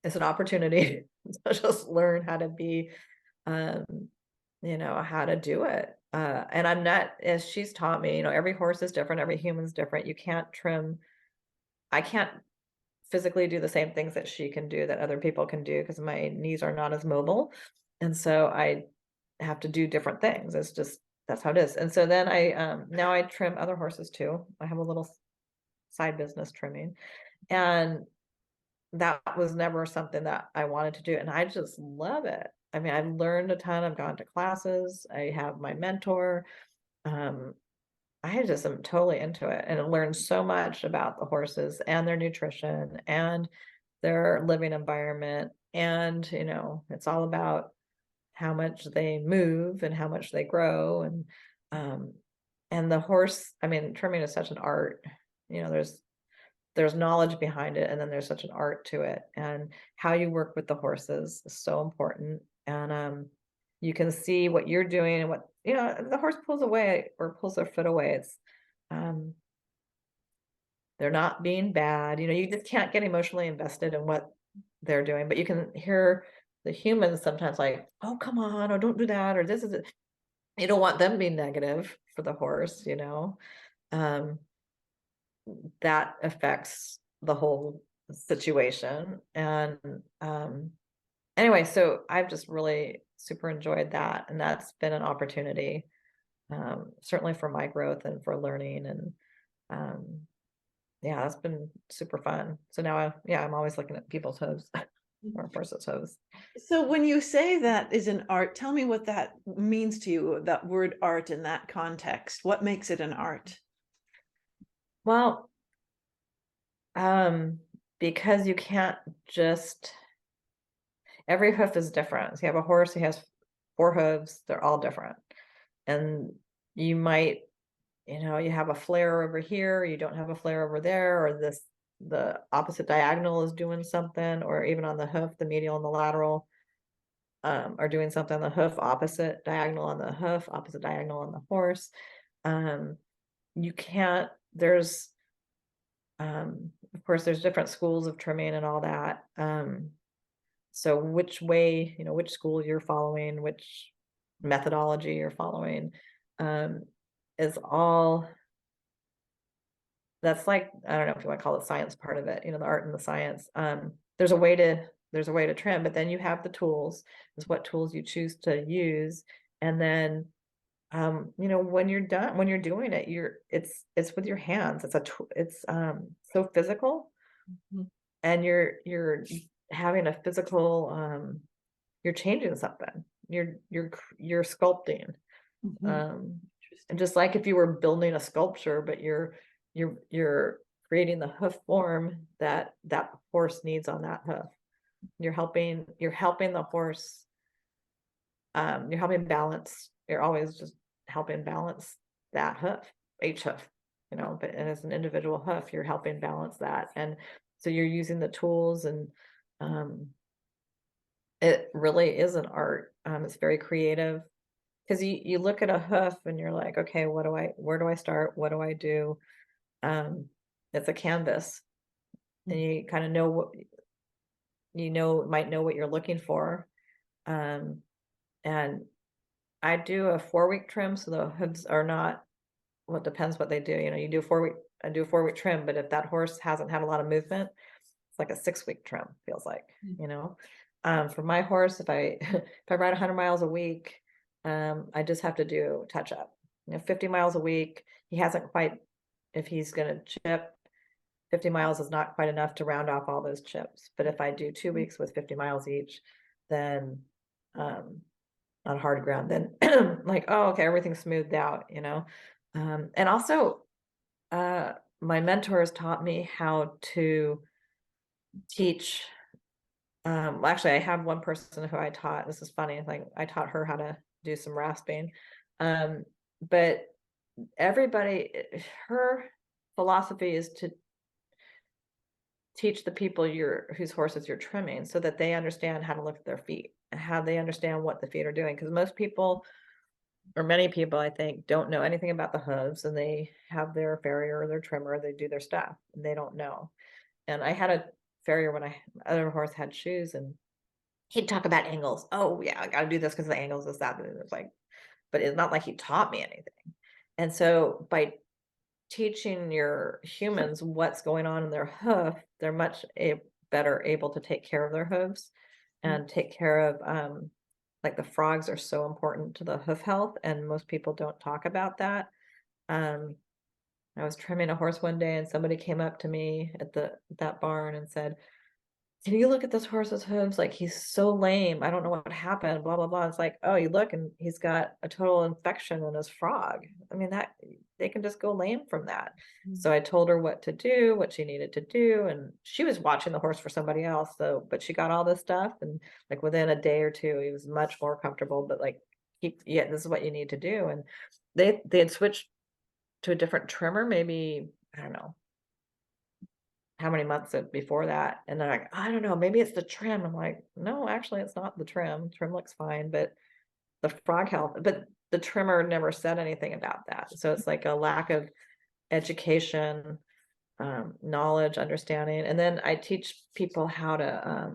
it's an opportunity to just learn how to be, um, how to do it. And I'm not, as she's taught me, every horse is different, every human's different. You can't trim. I can't physically do the same things that she can do that other people can do because my knees are not as mobile. And so I have to do different things. That's how it is. And so then now I trim other horses too. I have a little side business trimming. And that was never something that I wanted to do. And I just love it. I mean, I've learned a ton. I've gone to classes. I have my mentor. I just am totally into it and learned so much about the horses and their nutrition and their living environment. And, it's all about how much they move and how much they grow. And the horse, I mean, trimming is such an art, you know, there's knowledge behind it, and then there's such an art to it, and how you work with the horses is so important. And you can see what you're doing, and what, you know, the horse pulls away or pulls their foot away, it's um they're not being bad, you know, you just can't get emotionally invested in what they're doing, but you can hear the humans sometimes like, oh, come on, or don't do that, or this is it. You don't want them being negative for the horse, you know. um that affects the whole situation. And anyway, so I've just really super enjoyed that, and that's been an opportunity, certainly for my growth and for learning. And um yeah, that's been super fun. So now I'm always looking at people's hooves or horses' hooves. So when you say that is an art, tell me what that means to you, that word art in that context. What makes it an art? Well, because you can't just, every hoof is different. So you have a horse, he has 4 hooves, they're all different. And you might, you know, you have a flare over here, you don't have a flare over there, or the opposite diagonal is doing something, or even on the hoof, the medial and the lateral are doing something on the hoof, opposite diagonal on the hoof, opposite diagonal on the horse. You can't, of course, there's different schools of trimming and all that. So which way, you know, which school you're following, which methodology you're following, is all, that's like, I don't know if you want to call it science part of it, you know, the art and the science. There's a way to trim, but then you have the tools, is what tools you choose to use. And then you know, when you're done, when you're doing it, it's with your hands. It's so physical, Mhm. and you're having a physical, you're changing something. You're sculpting. Mhm. And Interesting. just like if you were building a sculpture, but you're creating the hoof form that horse needs on that hoof. You're helping the horse, you're helping balance, you're always just helping balance that hoof, each hoof, you know, but as an individual hoof, you're helping balance that. And so you're using the tools, and um it really is an art. It's very creative, because you look at a hoof and you're like, okay, where do I start? What do I do? Um, it's a canvas, and you kind of know what, you know, might know what you're looking for. Um, and I do a 4-week trim, so the hooves are not, well, it depends what they do. You know, I do a 4-week trim, but if that horse hasn't had a lot of movement, it's like a 6-week trim, feels like, you know. For my horse, if I if I ride 100 miles a week, I just have to do touch up. You know, 50 miles a week, he hasn't quite, if he's gonna chip, 50 miles is not quite enough to round off all those chips. But if I do 2 weeks with 50 miles each, then on hard ground, then like, oh, okay, everything's smoothed out, you know. And also, my mentors taught me how to teach. Well, actually, I have one person who I taught. This is funny. Like, I taught her how to do some rasping. But everybody, her philosophy is to teach the people whose horses you're trimming, so that they understand how to look at their feet, and how they understand what the feet are doing. Because most people, or many people, I think, don't know anything about the hooves, and they have their farrier or their trimmer, they do their stuff, and they don't know. And I had a farrier when my other horse had shoes, and he'd talk about angles. Oh yeah, I got to do this because the angles is that. And it was like, but it's not like he taught me anything. And so by teaching your humans what's going on in their hoof, they're much better able to take care of their hooves, and take care of, like, the frogs are so important to the hoof health, and most people don't talk about that. Um, I was trimming a horse one day, and somebody came up to me at that barn and said, can you look at this horse's hooves? Like, he's so lame. I don't know what happened, blah, blah, blah. It's like, oh, you look and he's got a total infection in his frog. I mean, that they can just go lame from that. So I told her what to do, what she needed to do. And she was watching the horse for somebody else. So, but she got all this stuff. And like within a day or two, he was much more comfortable, but like, yeah, this is what you need to do. And they had switched to a different trimmer, maybe, I don't know how many months before that. And they're like, I don't know, maybe it's the trim. I'm like, no, actually, it's not the trim. Trim looks fine, but the frog health, but the trimmer never said anything about that. So it's like a lack of education, knowledge, understanding. And then I teach people how to,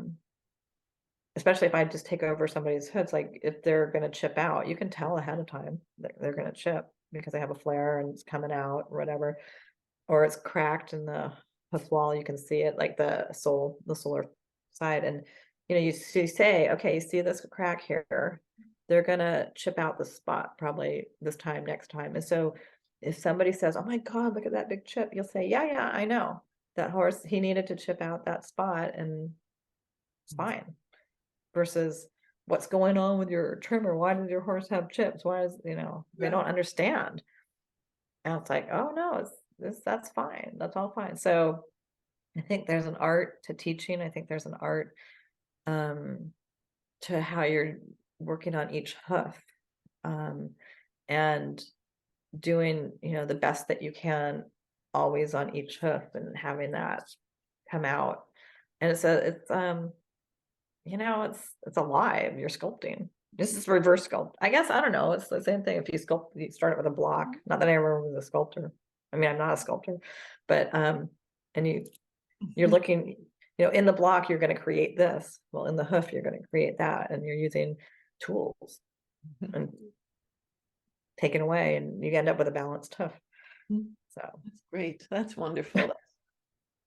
especially if I just take over somebody's hoods, like if they're going to chip out, you can tell ahead of time that they're going to chip because they have a flare and it's coming out or whatever, or it's cracked in the hoof wall. You can see it, like the solar side. And, you know, you say, okay, you see this crack here, they're going to chip out the spot probably this time, next time. And so if somebody says, oh my God, look at that big chip, you'll say, yeah, I know that horse, he needed to chip out that spot and it's fine. Versus what's going on with your trimmer? Why does your horse have chips? Why is, you know, they don't understand. And it's like, oh no, that's fine. That's all fine. So I think there's an art to teaching. I think there's an art to how you're working on each hoof, and doing, you know, the best that you can always on each hoof and having that come out. And it's you know, it's alive. You're sculpting. This is reverse sculpt. I guess, I don't know. It's the same thing. If you sculpt, you start it with a block. Not that I ever was a sculptor. I mean, I'm not a sculptor, but and you're looking, you know, in the block, you're going to create this. Well, in the hoof, you're going to create that, and you're using tools and taken away, and you end up with a balanced hoof. So That's great. That's wonderful.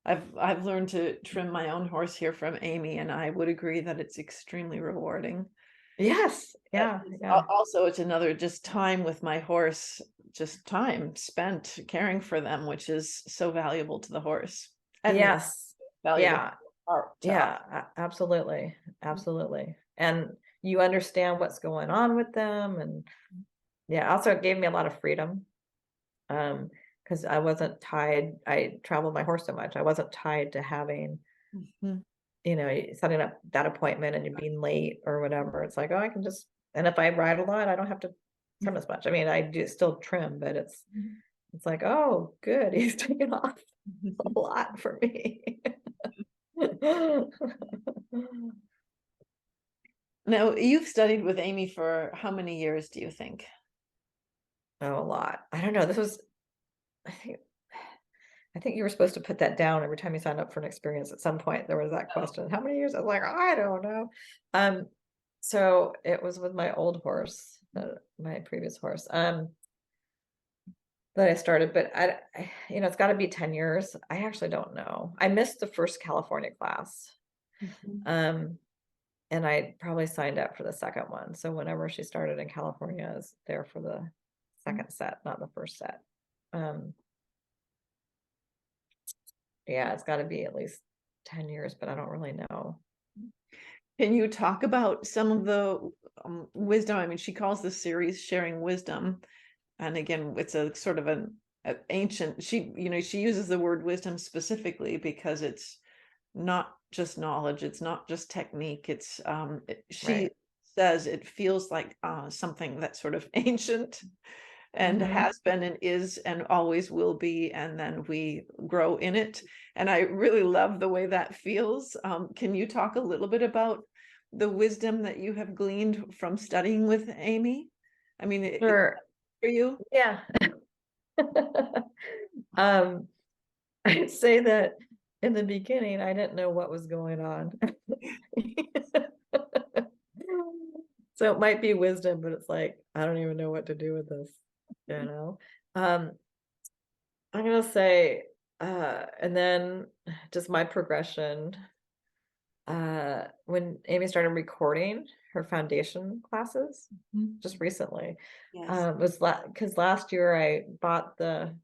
I've learned to trim my own horse here from Amy, and I would agree that it's extremely rewarding. yes, yeah, yeah, Also, it's another just time with my horse, just time spent caring for them, which is so valuable to the horse. And yes, valuable yeah, to yeah, absolutely, absolutely. And you understand what's going on with them, and yeah, also it gave me a lot of freedom. Because I wasn't tied. I traveled my horse so much. I wasn't tied to having, Mhm. you know, setting up that appointment and you being late or whatever. It's like, oh, I can just, and if I ride a lot, I don't have to trim as much. I mean, I do still trim, but it's like, oh, good. He's taking off a lot for me. Now, you've studied with Amy for how many years, do you think? Oh, a lot. I don't know. This was, I think you were supposed to put that down every time you signed up for an experience. At some point, there was that question. How many years? I was like, I don't know. So it was with my old horse, my previous horse, that I started, but you know, it's got to be 10 years. I actually don't know. I missed the first California class. And I probably signed up for the second one. So whenever she started in California, I was there for the second set, not the first set. Yeah, it's got to be at least 10 years, but I don't really know. Can you talk about some of the wisdom? I mean, she calls this series Sharing Wisdom. And again, it's a sort of an ancient, she uses the word wisdom specifically because it's not just knowledge, it's not just technique. It's she Right. says it feels like something that's sort of ancient and has been and is and always will be, and then we grow in it. And I really love the way that feels. Can you talk a little bit about the wisdom that you have gleaned from studying with Amy? I mean, Sure. for you? Yeah. I'd say that in the beginning, I didn't know what was going on. So it might be wisdom, but it's like, I don't even know what to do with this, you know? I'm gonna say, and then just my progression, when Amy started recording her foundation classes just recently, Yes. was because last year I bought the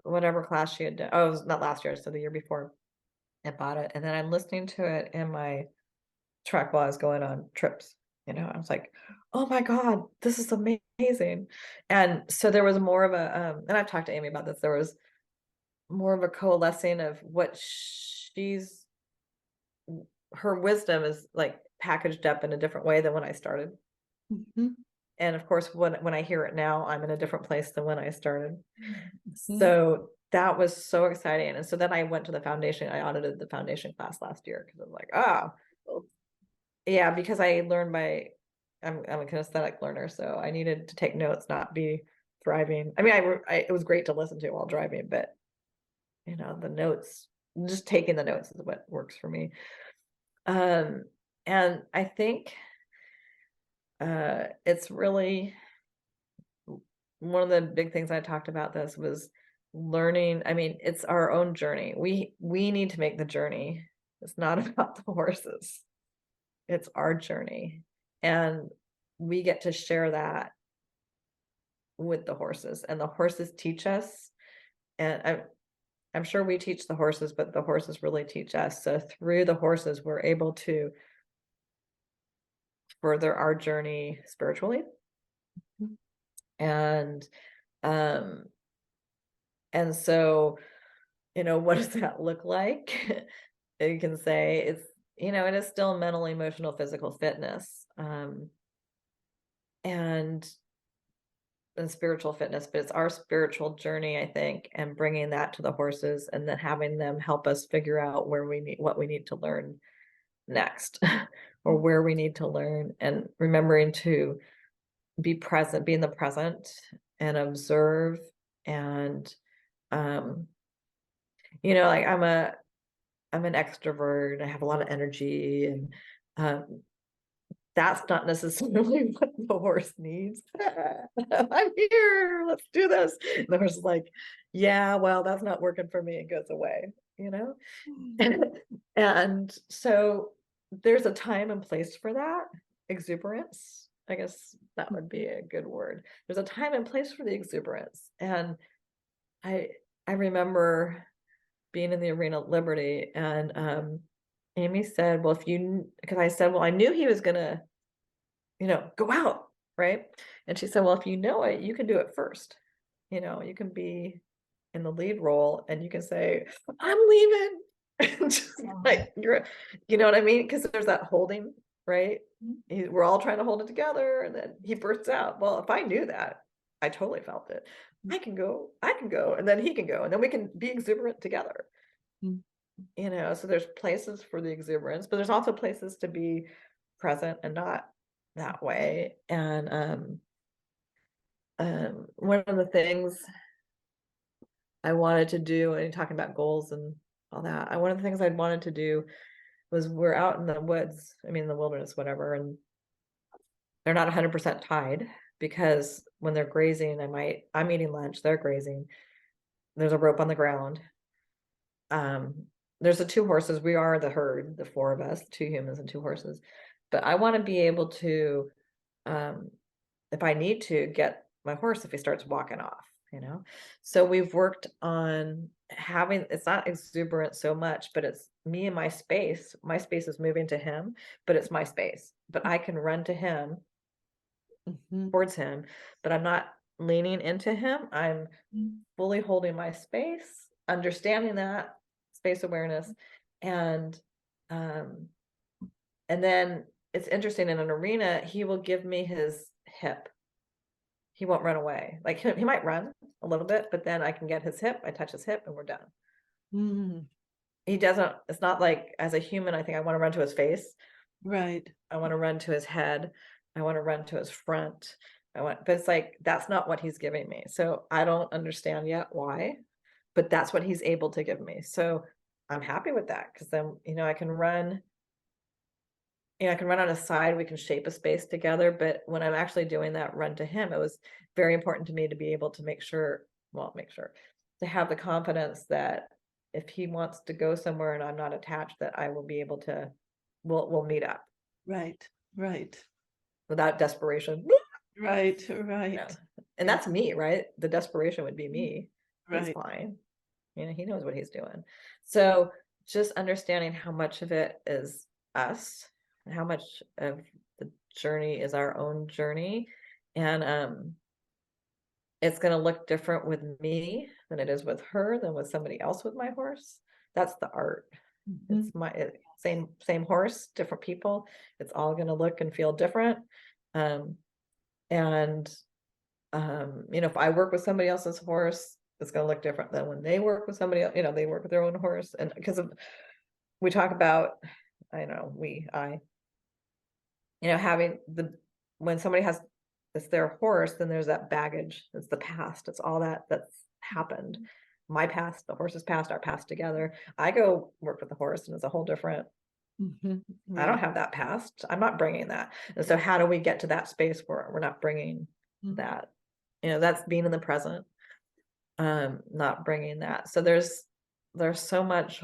whatever class she had done. Oh, it was not last year, so the year before. I bought it, and then I'm listening to it in my truck while I was going on trips. I was like, oh my God, this is amazing. And so there was more of a, and I've talked to Amy about this, there was more of a coalescing of what her wisdom is like packaged up in a different way than when I started. Mhm. And of course, when I hear it now, I'm in a different place than when I started. Mhm. So that was so exciting. And so then I went to the foundation. I audited the foundation class last year because I was like, oh, yeah, because I learned I'm a kinesthetic learner, so I needed to take notes, not be driving. I mean, it was great to listen to while driving, but the notes, just taking the notes is what works for me. And I think it's really one of the big things I talked about this was learning. I mean, it's our own journey. We need to make the journey. It's not about the horses. It's our journey. And we get to share that with the horses, and the horses teach us. And I'm sure we teach the horses, but the horses really teach us. So through the horses, we're able to further our journey spiritually. Mhm. And um and so, what does that look like? You can say it is still mental, emotional, physical fitness, and spiritual fitness, but it's our spiritual journey, I think, and bringing that to the horses, and then having them help us figure out what we need to learn next, or where we need to learn, and remembering to be present, be in the present, and observe. And like I'm an extrovert. I have a lot of energy, and that's not necessarily what the horse needs. I'm here, let's do this. And the horse is like, yeah, well, that's not working for me, and goes away. And so there's a time and place for that. Exuberance, I guess that would be a good word. There's a time and place for the exuberance. And I remember being in the Arena at Liberty, and Amy said, well, because I said, well, I knew he was gonna go out, right? And she said, well, if you know it, you can do it first. You can be in the lead role, and you can say, I'm leaving. Just like you know what I mean? Because there's that holding, right? We're all trying to hold it together, and then he bursts out. Well, if I knew that, I totally felt it. I can go, and then he can go, and then we can be exuberant together. Mm. So there's places for the exuberance, but there's also places to be present and not that way. And one of the things I wanted to do, and talking about goals and all that, one of the things I'd wanted to do was, we're out in the woods, the wilderness, whatever, and they're not 100% tied, because when they're grazing, I'm eating lunch, they're grazing, there's a rope on the ground. There's the two horses, we are the herd, the four of us, 2 humans and 2 horses, but I want to be able to, if I need to, get my horse if he starts walking off. So we've worked on having, it's not exuberant so much, but it's me and my space is moving to him, but it's my space, but I can run to him, towards him, but I'm not leaning into him. I'm fully holding my space, understanding that space awareness. And then it's interesting, in an arena, he will give me his hip. He won't run away. Like, he might run a little bit, but then I can get his hip, I touch his hip, and we're done. He doesn't, it's not like, as a human, I think I want to run to his face. Right. I want to run to his head. I want to run to his front. But it's like, that's not what he's giving me. So I don't understand yet why, but that's what he's able to give me. So I'm happy with that, because then, I can run, I can run on a side, we can shape a space together. But when I'm actually doing that run to him, it was very important to me to be able to make sure, to have the confidence that if he wants to go somewhere and I'm not attached, that I will be able to, we'll meet up. Right. Without desperation. Right. And that's me, right? The desperation would be me. He's Right. fine. He knows what he's doing. So just understanding how much of it is us and how much of the journey is our own journey. And it's going to look different with me than it is with her, than with somebody else with my horse. That's the art. It's same horse, different people. It's all going to look and feel different. And if I work with somebody else's horse, it's going to look different than when they work with somebody else. They work with their own horse. And because we talk about, having when somebody has, it's their horse, then there's that baggage. It's the past. It's all that's happened. My past, the horse's past, our past together. I go work with the horse and it's a whole different, I don't have that past. I'm not bringing that. And so how do we get to that space where we're not bringing that? That's being in the present, not bringing that. So there's so much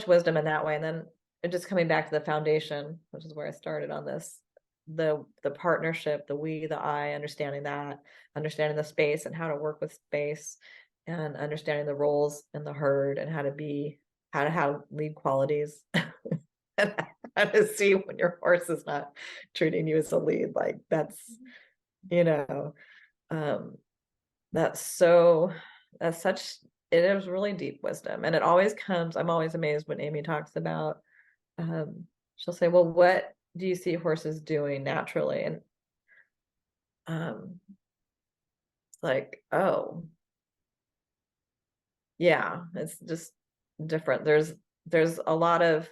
wisdom in that way. And then just coming back to the foundation, which is where I started on this, the partnership, the we, the I, understanding the space and how to work with space, and understanding the roles in the herd and how to have lead qualities and how to see when your horse is not treating you as a lead. Like that's such, it is really deep wisdom. And it always comes, I'm always amazed when Amy talks about, she'll say, well, what do you see horses doing naturally? And it's like, oh yeah, it's just different. There's a lot of,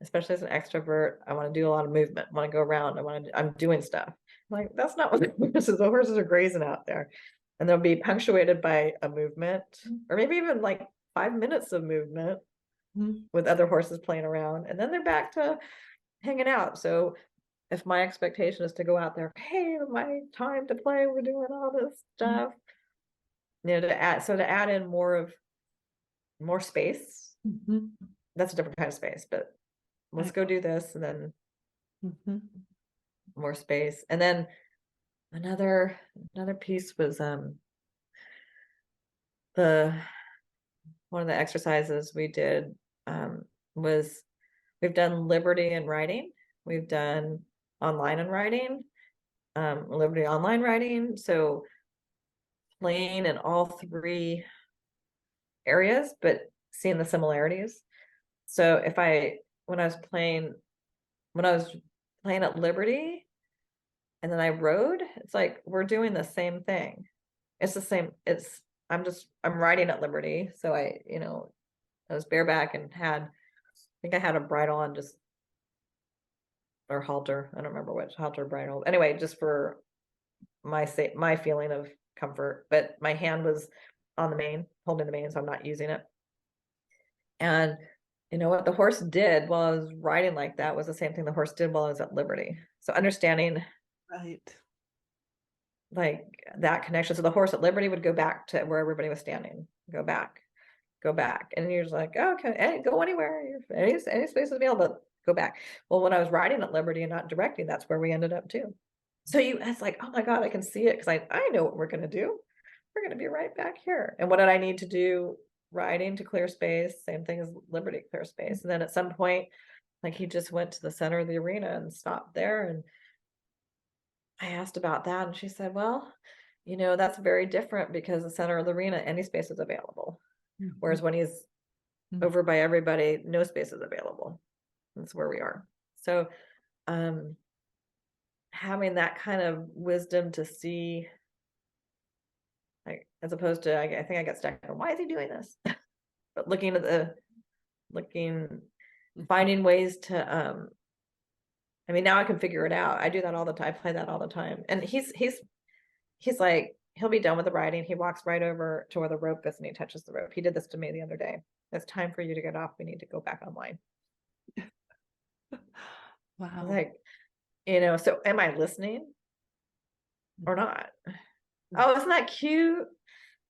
especially as an extrovert, I want to do a lot of movement. I want to go around. I'm doing stuff. Like, that's not what the horses, the horses are grazing out there. And they'll be punctuated by a movement, or maybe even like 5 minutes of movement with other horses playing around. And then they're back to hanging out. So if my expectation is to go out there, hey, my time to play, we're doing all this stuff, to add in more space. That's a different kind of space, but let's go do this. And then more space. And then another piece was one of the exercises we did was, we've done liberty and writing, we've done online and writing, liberty online writing. So playing in all three areas, but seeing the similarities. So when I was playing at liberty and then I rode, it's like we're doing the same thing. It's the same. I'm riding at liberty. So I was bareback and I think I had a bridle on, or halter. I don't remember which, halter, bridle. Anyway, just for my feeling of comfort, but my hand was on the mane, holding the mane, so I'm not using it. And what the horse did while I was riding like that was the same thing the horse did while I was at liberty. So understanding, Right, like that connection. So the horse at liberty would go back to where everybody was standing, go back, and you're just like, oh, okay, go anywhere, any space is available, go back. Well, when I was riding at liberty and not directing, that's where we ended up too. So it's like, oh my God, I can see it, because I know what we're going to do. We're going to be right back here. And what did I need to do? Riding to clear space, same thing as liberty, clear space. And then at some point, like, he just went to the center of the arena and stopped there. And I asked about that, and she said, well, that's very different, because the center of the arena, any space is available. Whereas when he's over by everybody, no space is available. That's where we are. So having that kind of wisdom to see, like, as opposed to, I think I got stuck on, why is he doing this? But finding ways to, now I can figure it out. I do that all the time. I play that all the time. And he's like, he'll be done with the riding. He walks right over to where the rope is and he touches the rope. He did this to me the other day. It's time for you to get off. We need to go back online. wow. Like, so am I listening or not? Oh, isn't that cute?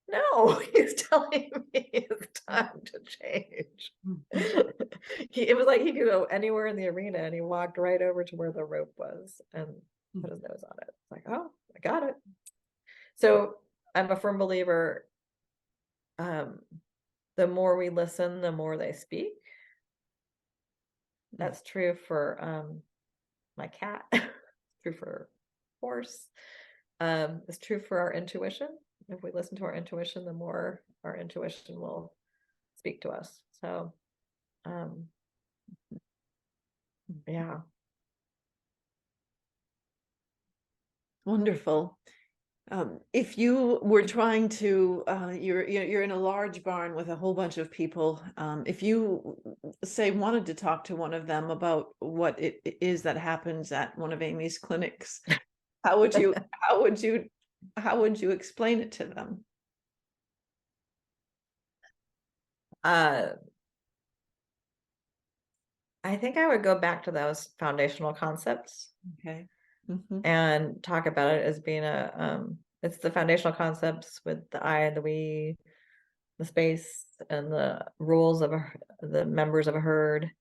No, he's telling me it's time to change. It was like he could go anywhere in the arena, and he walked right over to where the rope was and put his nose on it. It's like, oh, I got it. So I'm a firm believer, the more we listen, the more they speak. That's true for my cat. It's true for horse. It's true for our intuition. If we listen to our intuition, the more our intuition will speak to us. So, yeah. Wonderful. If you were trying to, you're in a large barn with a whole bunch of people. If you say wanted to talk to one of them about what it is that happens at one of Amy's clinics, how would you explain it to them? I think I would go back to those foundational concepts. Okay. Mm-hmm. And talk about it as being it's the foundational concepts with the I, the we, the space, and the rules of the members of a herd,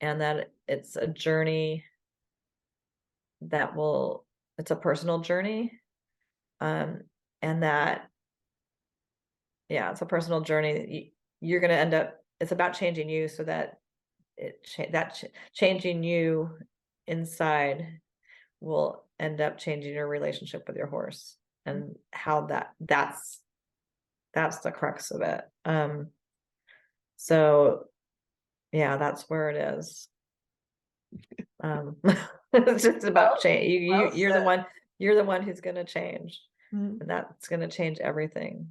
and that it's a journey it's a personal journey, and that, yeah, it's a personal journey. You're going to end up, it's about changing you so that changing you inside will end up changing your relationship with your horse, and how that's the crux of it. So yeah, that's where it is. It's just about change. You're the one who's going to change, and that's going to change everything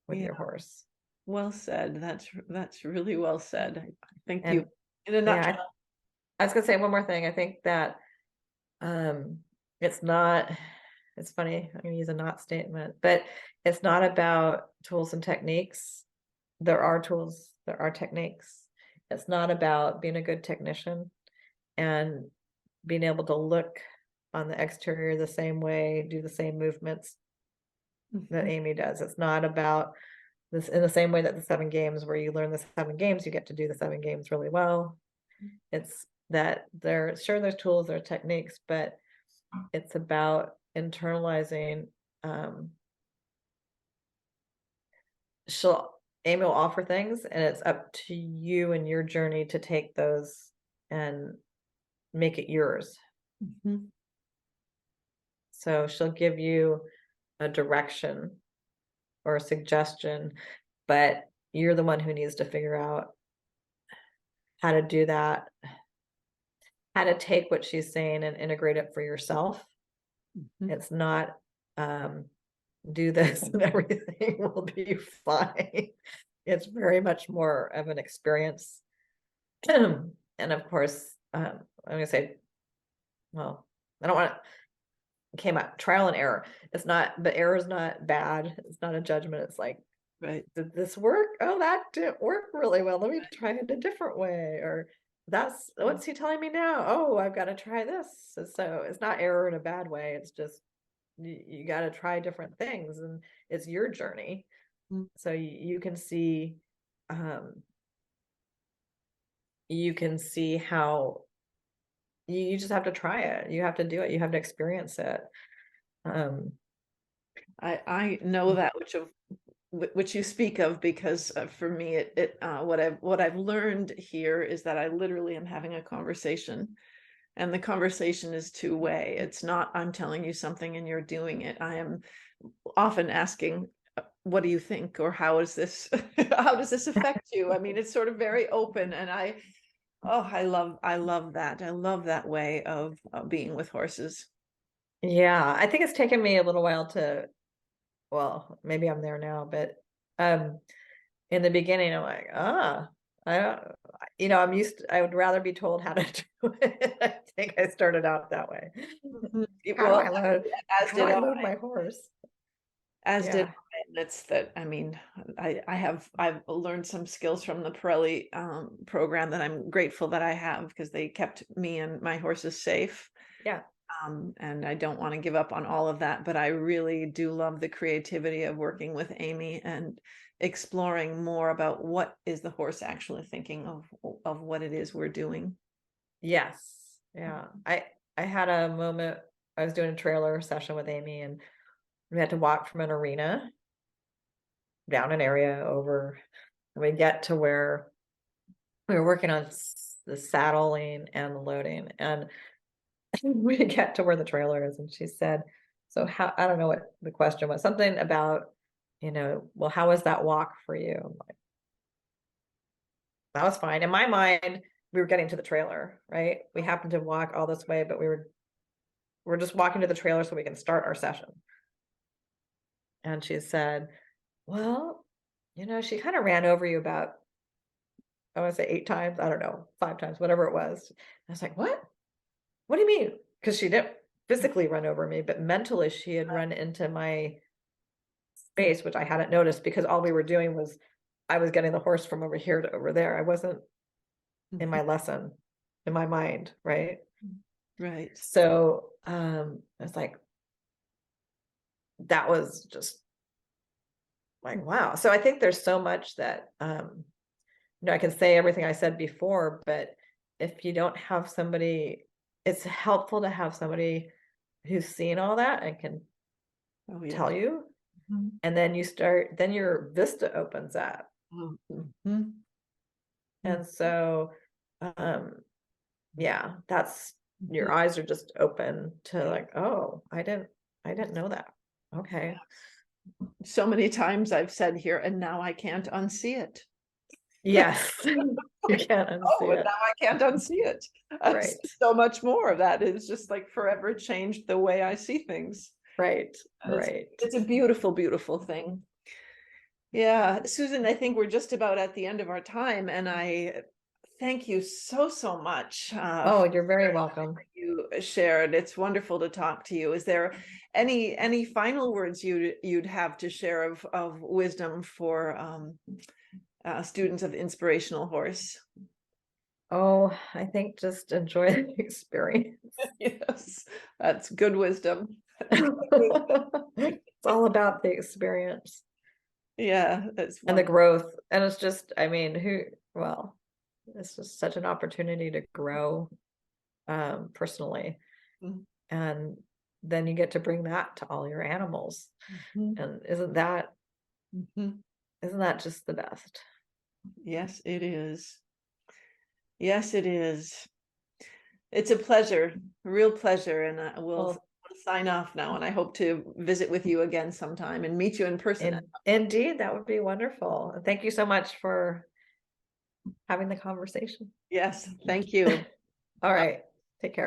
with your horse. Well said. That's really well said. Thank And you. In a nutshell. I was going to say one more thing. I think that it's funny, I'm going to use a not statement, but it's not about tools and techniques. There are tools, there are techniques. It's not about being a good technician and being able to look on the exterior the same way, do the same movements that Amy does. It's not about this in the same way that the 7 games, where you learn the 7 games, you get to do the 7 games really well. It's that there's tools, there are techniques, but it's about internalizing. Amy will offer things, and it's up to you and your journey to take those and make it yours. So she'll give you a direction or a suggestion, but you're the one who needs to figure out how to do that, how to take what she's saying and integrate it for yourself. It's not do this and everything will be fine. It's very much more of an experience. And of course, I'm gonna say, well, I don't want to, came out trial and error. It's not, but error is not bad. It's not a judgment. It's like, right, did this work? Oh, that didn't work really well. Let me try it a different way. Or that's, what's he telling me now? Oh, I've got to try this. So it's not error in a bad way. It's just, you got to try different things, and it's your journey. So you can see how you just have to try it. You have to do it. You have to experience it. I know that which you speak of, because for me, what I've learned here is that I literally am having a conversation, and the conversation is two-way. It's not I'm telling you something and you're doing it. I am often asking, what do you think, or how does this affect you? I mean, it's sort of very open, and I love that. I love that way of being with horses. Yeah, I think it's taken me a little while well, maybe I'm there now, but in the beginning, I'm like, I don't, I would rather be told how to do it. I think I started out that way. Well, How do I load my horse? As did I. And it's that, I mean, I've learned some skills from the Pirelli program that I'm grateful that I have, because they kept me and my horses safe. Yeah. And I don't want to give up on all of that, but I really do love the creativity of working with Amy and exploring more about what is the horse actually thinking of what it is we're doing. Yes. Yeah. I had a moment, I was doing a trailer session with Amy, and we had to walk from an arena down an area over And we get to where we were working on the saddling and the loading, and we get to where the trailer is, and she said, so how, I don't know what the question was, something about, well, how was that walk for you? I'm like, that was fine. In my mind, we were getting to the trailer, right? We happened to walk all this way, but we're just walking to the trailer so we can start our session. And she said, well, she kind of ran over you about, I want to say 8 times, I don't know, 5 times, whatever it was. And I was like, what do you mean? Because she didn't physically run over me, but mentally she had run into my space, which I hadn't noticed, because all we were doing was, I was getting the horse from over here to over there. I wasn't in my lesson, in my mind, right? Right. So I was like, that was just like, wow. So I think there's so much that I can say everything I said before, but if you don't have somebody, it's helpful to have somebody who's seen all that and can tell you. And then then your vista opens up. And so yeah, that's, your eyes are just open to like, oh, I didn't know that. Okay. So many times I've said here, and now I can't unsee it. Yes. You can't unsee and it. now I can't unsee it. Right. So much more of that is just like forever changed the way I see things. Right. It's a beautiful, beautiful thing. Yeah, Susan, I think we're just about at the end of our time, and I thank you so much. Oh, you're very welcome. You shared. It's wonderful to talk to you. Is there any final words you'd have to share of wisdom for students of Inspirational Horse? Oh, I think just enjoy the experience. Yes, that's good wisdom. It's all about the experience. Yeah, and the growth. And it's just, I mean, it's just such an opportunity to grow personally. And then you get to bring that to all your animals. And isn't that just the best? Yes, it is. Yes, it is. It's a pleasure, a real pleasure. And we'll sign off now. And I hope to visit with you again sometime and meet you in person. Indeed, that would be wonderful. And thank you so much for having the conversation. Yes, thank you. All right. Take care.